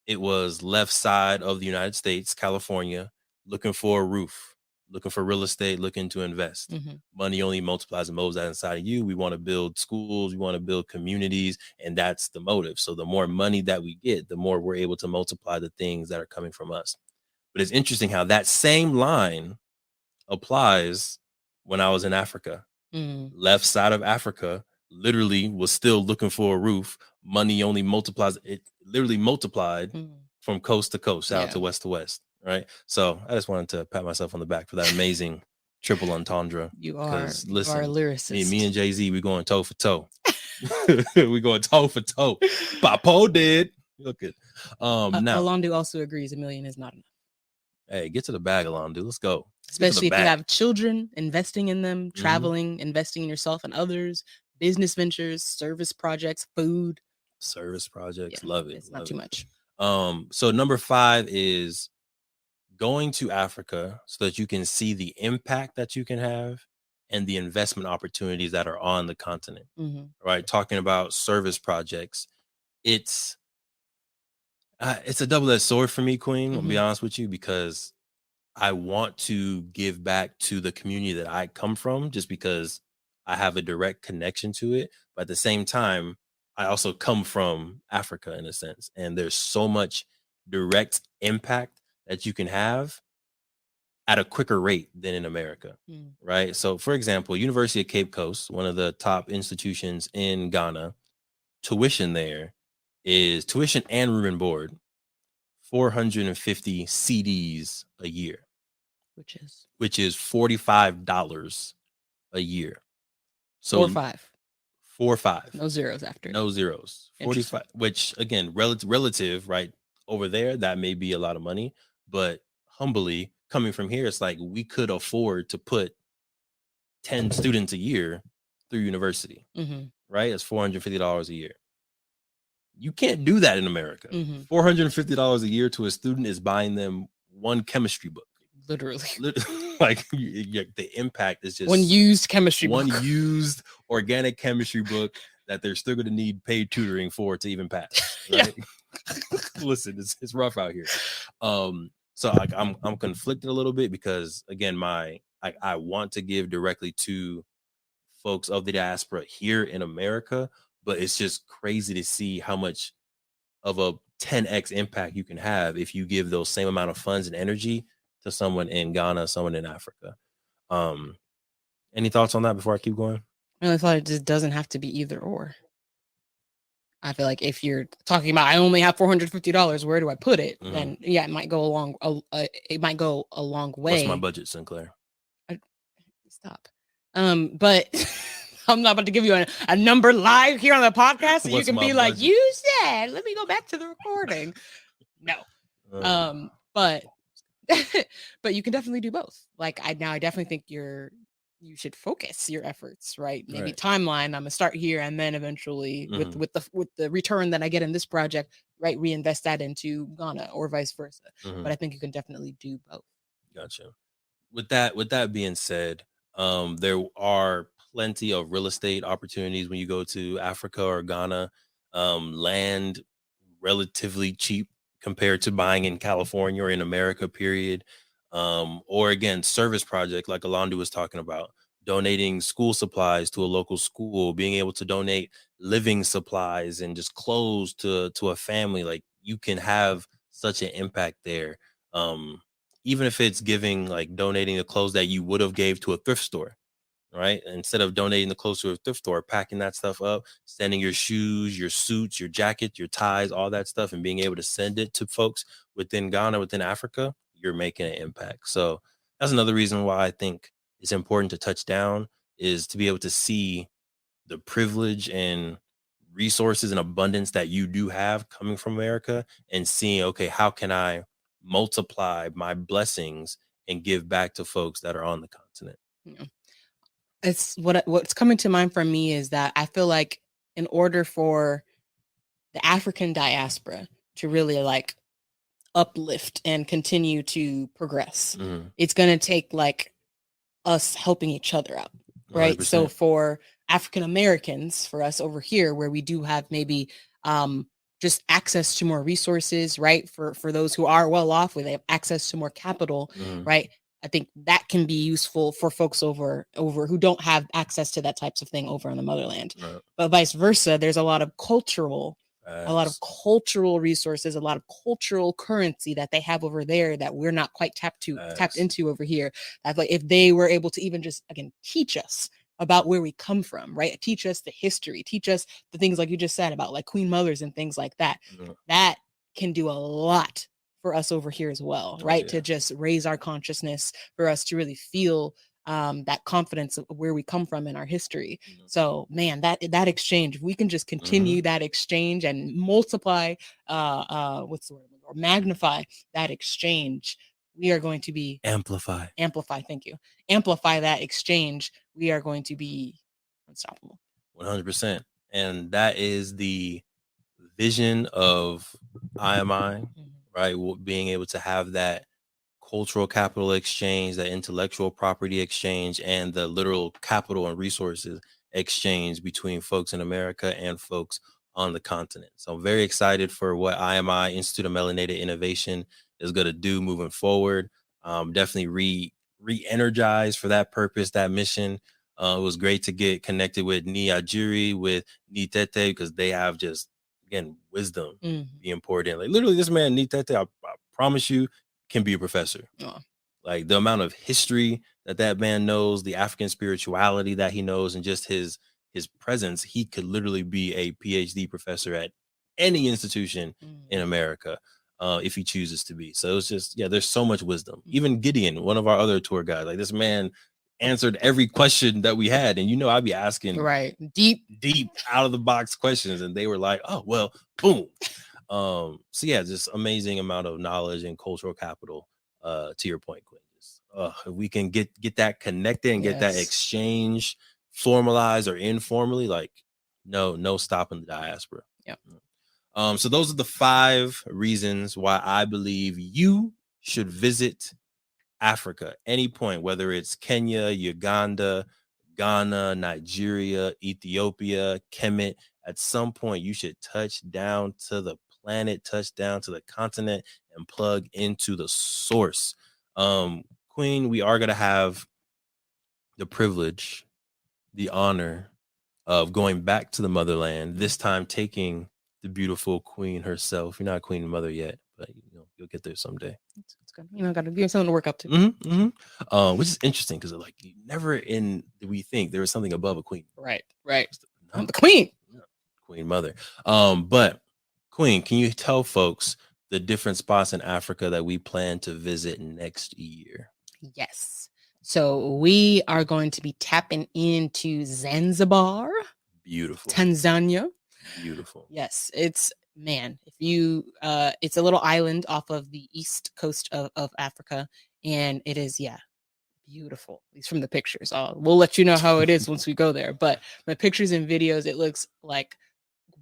it was left side of the United States, California, looking for a roof, looking for real estate, looking to invest. Mm-hmm. Money only multiplies the motives that's inside of you. We want to build schools, we want to build communities, and that's the motive. So the more money that we get, the more we're able to multiply the things that are coming from us. But it's interesting how that same line applies when I was in Africa. Left side of Africa literally was still looking for a roof. Money only multiplies. It literally multiplied from coast to coast, south to west, right? So I just wanted to pat myself on the back for that amazing triple entendre. You are a Listen, lyricist. me and Jay-Z, we going toe for toe. We going toe for toe. Papo did. Look at now. Alondu also agrees $1 million is not enough. Hey, get to the bag, Alondu. Let's go. Especially if you have children, investing in them, traveling, investing in yourself and others, business ventures, service projects, food. Service projects. Yeah, love it. It's not too much. So number 5 is going to Africa so that you can see the impact that you can have and the investment opportunities that are on the continent. Right? Talking about service projects, it's a double-edged sword for me, Queen. I'll be honest with you, because I want to give back to the community that I come from, just because I have a direct connection to it. But at the same time, I also come from Africa in a sense, and there's so much direct impact that you can have at a quicker rate than in America, right? So, for example, University of Cape Coast, one of the top institutions in Ghana, tuition there is tuition and room and board, 450 CDs a year, which is $45 a year. So 4 or 5. No zeros after. No zeros. 45, which again, relative, right? Over there, that may be a lot of money, but humbly coming from here, it's like we could afford to put 10 students a year through university, right? It's $450 a year. You can't do that in America. $450 a year to a student is buying them one chemistry book. Literally. Like the impact is just one used chemistry book. One used organic chemistry book that they're still going to need paid tutoring for to even pass. Right? Listen, it's rough out here. So I'm conflicted a little bit because again, I want to give directly to folks of the diaspora here in America, but it's just crazy to see how much of a 10x impact you can have if you give those same amount of funds and energy to someone in Ghana, someone in Africa. Any thoughts on that before I keep going? I thought it just doesn't have to be either or. I feel like if you're talking about I only have $450, where do I put it? Then it might go along. It might go a long way. What's my budget, Sinclair? Stop. But I'm not about to give you a number live here on the podcast, so you can be like, you said, let me go back to the recording. No. But you can definitely do both. Like I definitely think you should focus your efforts, right? Maybe timeline. I'm gonna start here, and then eventually, with the return that I get in this project, right, reinvest that into Ghana or vice versa. But I think you can definitely do both. Gotcha. With that being said, there are plenty of real estate opportunities when you go to Africa or Ghana. Land relatively cheap compared to buying in California or in America, period. Or again, service project like Alondu was talking about, donating school supplies to a local school, being able to donate living supplies and just clothes to a family. Like you can have such an impact there. Even if it's giving, like donating the clothes that you would have gave to a thrift store, right? Instead of donating the clothes to a thrift store, packing that stuff up, sending your shoes, your suits, your jacket, your ties, all that stuff, and being able to send it to folks within Ghana, within Africa, you're making an impact. So that's another reason why I think it's important to touch down, is to be able to see the privilege and resources and abundance that you do have coming from America, and seeing, okay, how can I multiply my blessings and give back to folks that are on the continent? Yeah. It's what's coming to mind for me is that I feel like in order for the African diaspora to really like uplift and continue to progress, it's going to take like us helping each other out, right? 100%. So for African Americans, for us over here, where we do have maybe just access to more resources, right? For those who are well off, where they have access to more capital, right? I think that can be useful for folks over who don't have access to that types of thing over in the motherland. Right. But vice versa, there's a lot of cultural resources, a lot of cultural currency that they have over there that we're not quite tapped into over here. That like if they were able to even just again teach us about where we come from, right? Teach us the history, teach us the things like you just said about like Queen Mothers and things like that. That can do a lot for us over here as well, right? To just raise our consciousness, for us to really feel that confidence of where we come from in our history. So man, that exchange, if we can just continue that exchange and multiply, what's the word, or magnify that exchange, we are going to be amplify. Thank you. Amplify that exchange. We are going to be unstoppable. 100%. And that is the vision of IMI, right? Being able to have that cultural capital exchange, that intellectual property exchange, and the literal capital and resources exchange between folks in America and folks on the continent. So I'm very excited for what IMI, Institute of Melanated Innovation, is going to do moving forward. Definitely re-energized for that purpose, that mission. It was great to get connected with Ajiri, with Tete, because they have just, again, wisdom be important. Like literally this man, Tete, I promise you, can be a professor. Like the amount of history that man knows, the African spirituality that he knows, and just his presence, he could literally be a PhD professor at any institution in America if he chooses to be. So it's just, there's so much wisdom. Even Gideon, one of our other tour guides, like this man answered every question that we had. And I'd be asking deep out of the box questions, and they were like, oh, well, boom. So just amazing amount of knowledge and cultural capital, to your point, Quinn. If we can get that connected and get that exchange formalized or informally, like no stopping the diaspora. So those are the 5 reasons why I believe you should visit Africa any point, whether it's Kenya, Uganda, Ghana, Nigeria, Ethiopia, Kemet. At some point, you should touch down to the planet, touch down to the continent, and plug into the source. Queen, we are going to have the privilege, the honor of going back to the motherland, this time taking the beautiful queen herself. You're not queen and mother yet, but you'll get there someday. It's good. Got to give something to work up to. Which is interesting because like never did we think there was something above a queen. Right. I'm the queen. Queen mother. But Queen, can you tell folks the different spots in Africa that we plan to visit next year? Yes. So we are going to be tapping into Zanzibar. Beautiful. Tanzania. Beautiful. Yes. It's a little island off of the east coast of Africa. And it is, beautiful, at least from the pictures. We'll let you know how it is once we go there. But my pictures and videos, it looks like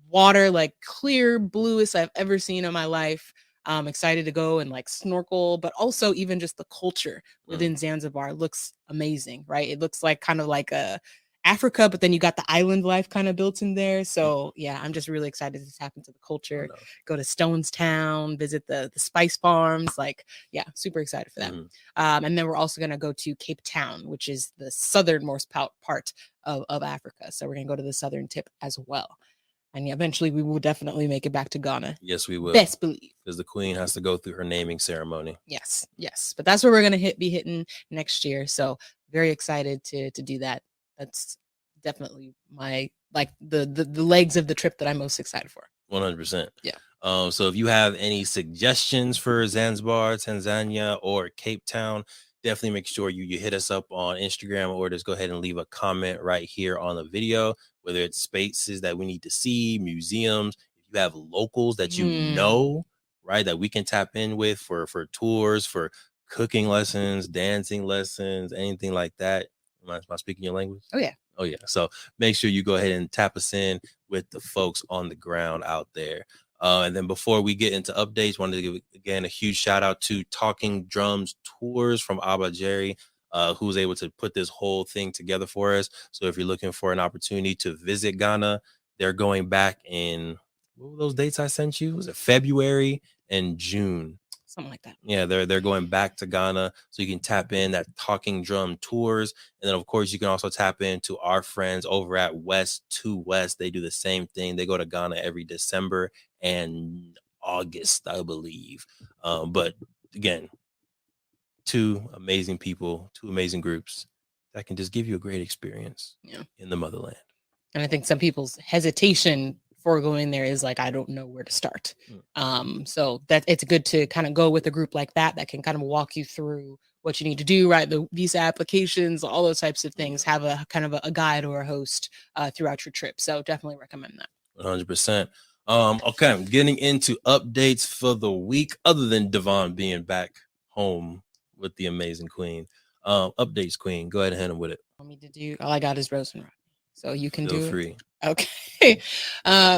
water, like clear bluest I've ever seen in my life. I'm excited to go and like snorkel, but also even just the culture within Zanzibar looks amazing, right? It looks like kind of like Africa, but then you got the island life kind of built in there. So I'm just really excited to tap into the culture, go to Stonestown, visit the spice farms, super excited for that. And then we're also going to go to Cape Town, which is the southernmost part of Africa. So we're going to go to the southern tip as well. And eventually we will definitely make it back to Ghana. Yes, we will. Best believe. Because the queen has to go through her naming ceremony. Yes. But that's where we're going to be hitting next year. So very excited to do that. That's definitely my, the legs of the trip that I'm most excited for. 100%. Yeah. So if you have any suggestions for Zanzibar, Tanzania, or Cape Town, definitely make sure you hit us up on Instagram, or just go ahead and leave a comment right here on the video, whether it's spaces that we need to see, museums, if you have locals that right, that we can tap in with for tours, for cooking lessons, dancing lessons, anything like that. Am I speaking your language? Oh, yeah. So make sure you go ahead and tap us in with the folks on the ground out there. And then before we get into updates, wanted to give, again, a huge shout out to Talking Drums Tours from Abba Jerry, who was able to put this whole thing together for us. So if you're looking for an opportunity to visit Ghana, they're going back in, what were those dates I sent you? Was it February and June? Something like that. Yeah, they're going back to Ghana, so you can tap in that Talking Drum Tours. And then, of course, you can also tap into our friends over at West to West. They do the same thing. They go to Ghana every December and August, I believe. But again, 2 amazing people, 2 amazing groups that can just give you a great experience in the motherland. And I think some people's hesitation for going there is like, I don't know where to start. So that it's good to kind of go with a group like that can kind of walk you through what you need to do, right? The visa applications, all those types of things, have a kind of a guide or a host throughout your trip. So definitely recommend that. 100%. Okay, I'm getting into updates for the week, other than Devon being back home with the amazing queen. Updates, queen. Go ahead and hit him with it. Want me to do? All I got is Rose and Rodney, so you can do free. it. Okay.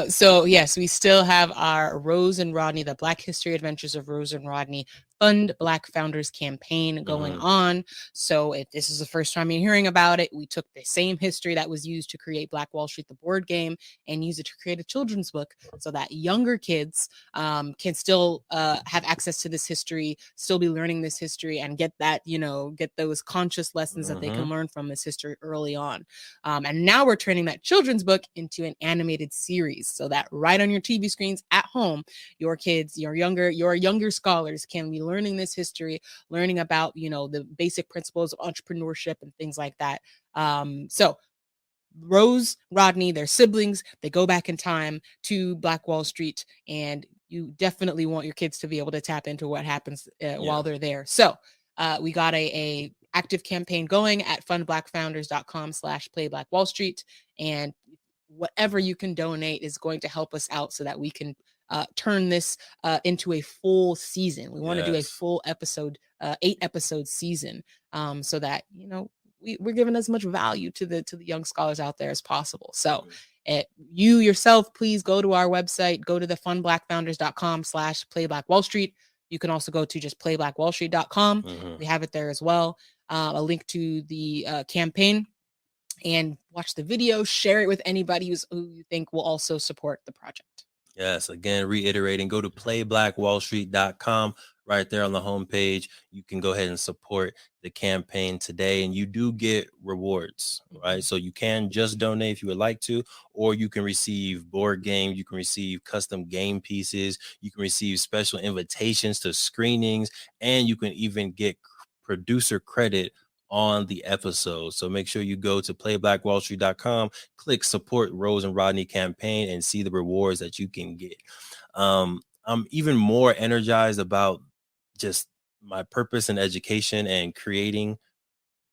So yes, we still have our Rose and Rodney, the Black History Adventures of Rose and Rodney Fund Black Founders campaign going on. So if this is the first time you're hearing about it, we took the same history that was used to create Black Wall Street, the board game, and use it to create a children's book so that younger kids can still have access to this history, still be learning this history, and get that, get those conscious lessons that they can learn from this history early on. And now we're turning that children's book into an animated series so that right on your TV screens at home, your kids, your younger scholars can be learning this history, learning about, the basic principles of entrepreneurship and things like that. So Rose, Rodney, their siblings, they go back in time to Black Wall Street, and you definitely want your kids to be able to tap into what happens while they're there. So we got a active campaign going at fundblackfounders.com/playbblackwallstreet, and whatever you can donate is going to help us out so that we can turn this into a full season. We want to do a full episode, 8-episode season, so that we're giving as much value to the young scholars out there as possible. So you yourself, please go to our website, go to the fundblackfounders.com/playbblackwallstreet. You can also go to just playbblackwallstreet.com. We have it there as well. A link to the campaign, and watch the video, share it with anybody who you think will also support the project. Yes, again, reiterating, go to playbblackwallstreet.com. Right there on the homepage, you can go ahead and support the campaign today, and you do get rewards, right? So you can just donate if you would like to, or you can receive board games, you can receive custom game pieces, you can receive special invitations to screenings, and you can even get producer credit on the episode. So make sure you go to playbblackwallstreet.com, click support Rose and Rodney campaign, and see the rewards that you can get. I'm even more energized about just my purpose in education and creating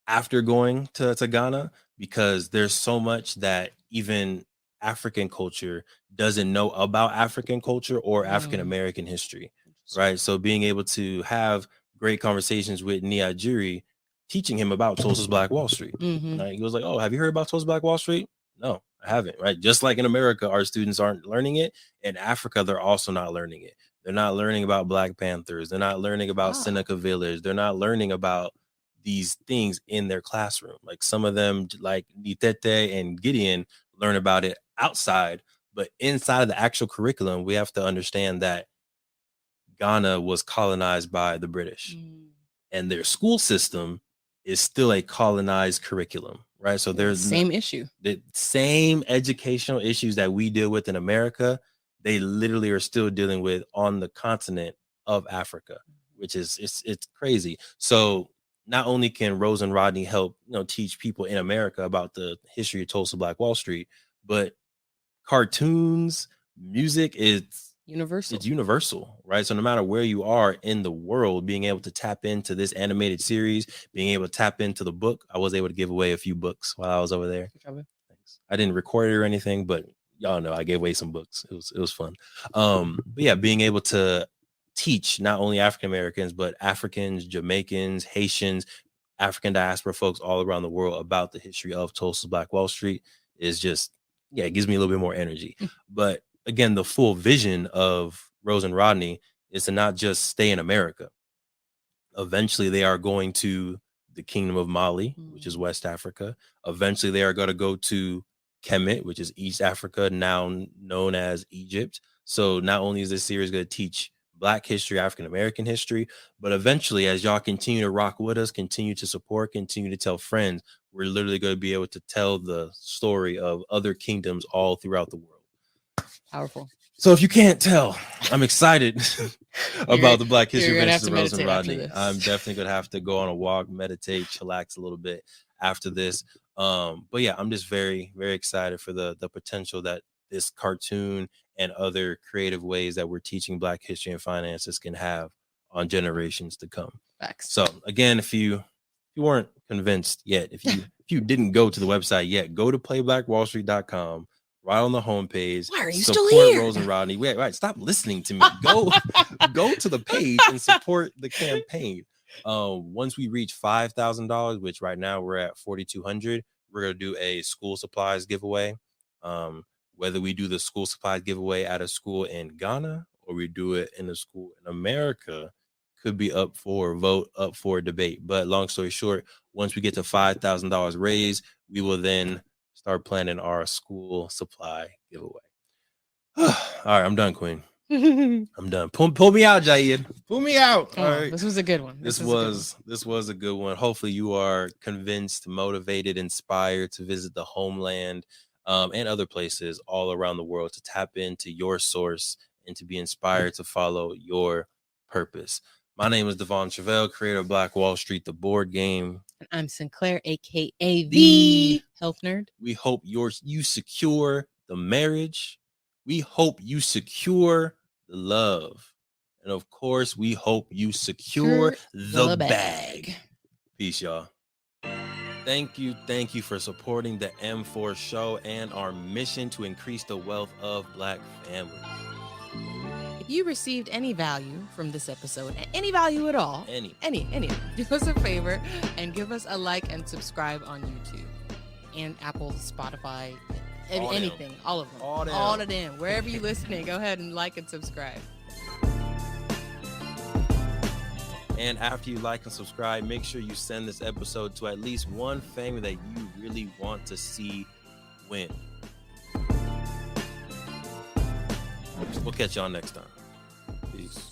after going to Ghana, because there's so much that even African culture doesn't know about African culture or African American history, right? So being able to have great conversations with Niajiri, teaching him about Tulsa's Black Wall Street. Right? He was like, "Oh, have you heard about Tulsa's Black Wall Street?" No, I haven't. Right? Just like in America, our students aren't learning it. In Africa, they're also not learning it. They're not learning about Black Panthers. They're not learning about Seneca Village. They're not learning about these things in their classroom. Like some of them, like Nitete and Gideon, learn about it outside, but inside of the actual curriculum, we have to understand that Ghana was colonized by the British, and their school system is still a colonized curriculum, right? So there's same issue, the same educational issues that we deal with in America, they literally are still dealing with on the continent of Africa, which is it's crazy. So not only can Rose and Rodney help teach people in America about the history of Tulsa Black Wall Street, but cartoons, music, it's universal, right? So no matter where you are in the world, being able to tap into this animated series, being able to tap into the book. I was able to give away a few books while I was over there. Thanks. I didn't record it or anything, but y'all know I gave away some books. It was fun. But yeah, being able to teach not only African Americans, but Africans, Jamaicans, Haitians, African diaspora folks all around the world about the history of Tulsa's Black Wall Street is just, it gives me a little bit more energy. But again, the full vision of Rose and Rodney is to not just stay in America. Eventually, they are going to the Kingdom of Mali, which is West Africa. Eventually, they are going to go to Kemet, which is East Africa, now known as Egypt. So not only is this series going to teach Black history, African American history, but eventually, as y'all continue to rock with us, continue to support, continue to tell friends, we're literally going to be able to tell the story of other kingdoms all throughout the world. Powerful. So if you can't tell, I'm excited about the Black History Adventures of Rose and Rodney. I'm definitely going to have to go on a walk, meditate, chillax a little bit after this. But yeah, I'm just very, very excited for the potential that this cartoon and other creative ways that we're teaching Black history and finances can have on generations to come. Facts. So again, if you weren't convinced yet, if you didn't go to the website yet, go to playblackwallstreet.com. Right on the homepage. Why are you support still here? Rose and Rodney. Wait, right. Stop listening to me. Go to the page and support the campaign. Once we reach $5,000, which right now we're at 4,200, we're gonna do a school supplies giveaway. Whether we do the school supplies giveaway at a school in Ghana or we do it in a school in America could be up for debate. But long story short, once we get to $5,000 raised, we will then start planning our school supply giveaway. All right, I'm done, Queen. I'm done. Pull me out, Jaid. Pull me out. All right. This was a good one. This was a good one. Hopefully you are convinced, motivated, inspired to visit the homeland and other places all around the world to tap into your source and to be inspired to follow your purpose. My name is Devon Truvel, creator of Black Wall Street, the board game. And I'm Sinclair, aka the Health Nerd. We hope you secure the marriage. We hope you secure the love. And of course, we hope you secure the bag. Peace, y'all. Thank you for supporting the M4 show and our mission to increase the wealth of Black families. If you received any value from this episode, any value at all, any, do us a favor and give us a like and subscribe on YouTube and Apple, Spotify, anything, all of them, all of them. Wherever you're listening, go ahead and like and subscribe. And after you like and subscribe, make sure you send this episode to at least one family that you really want to see win. We'll catch y'all next time. Peace.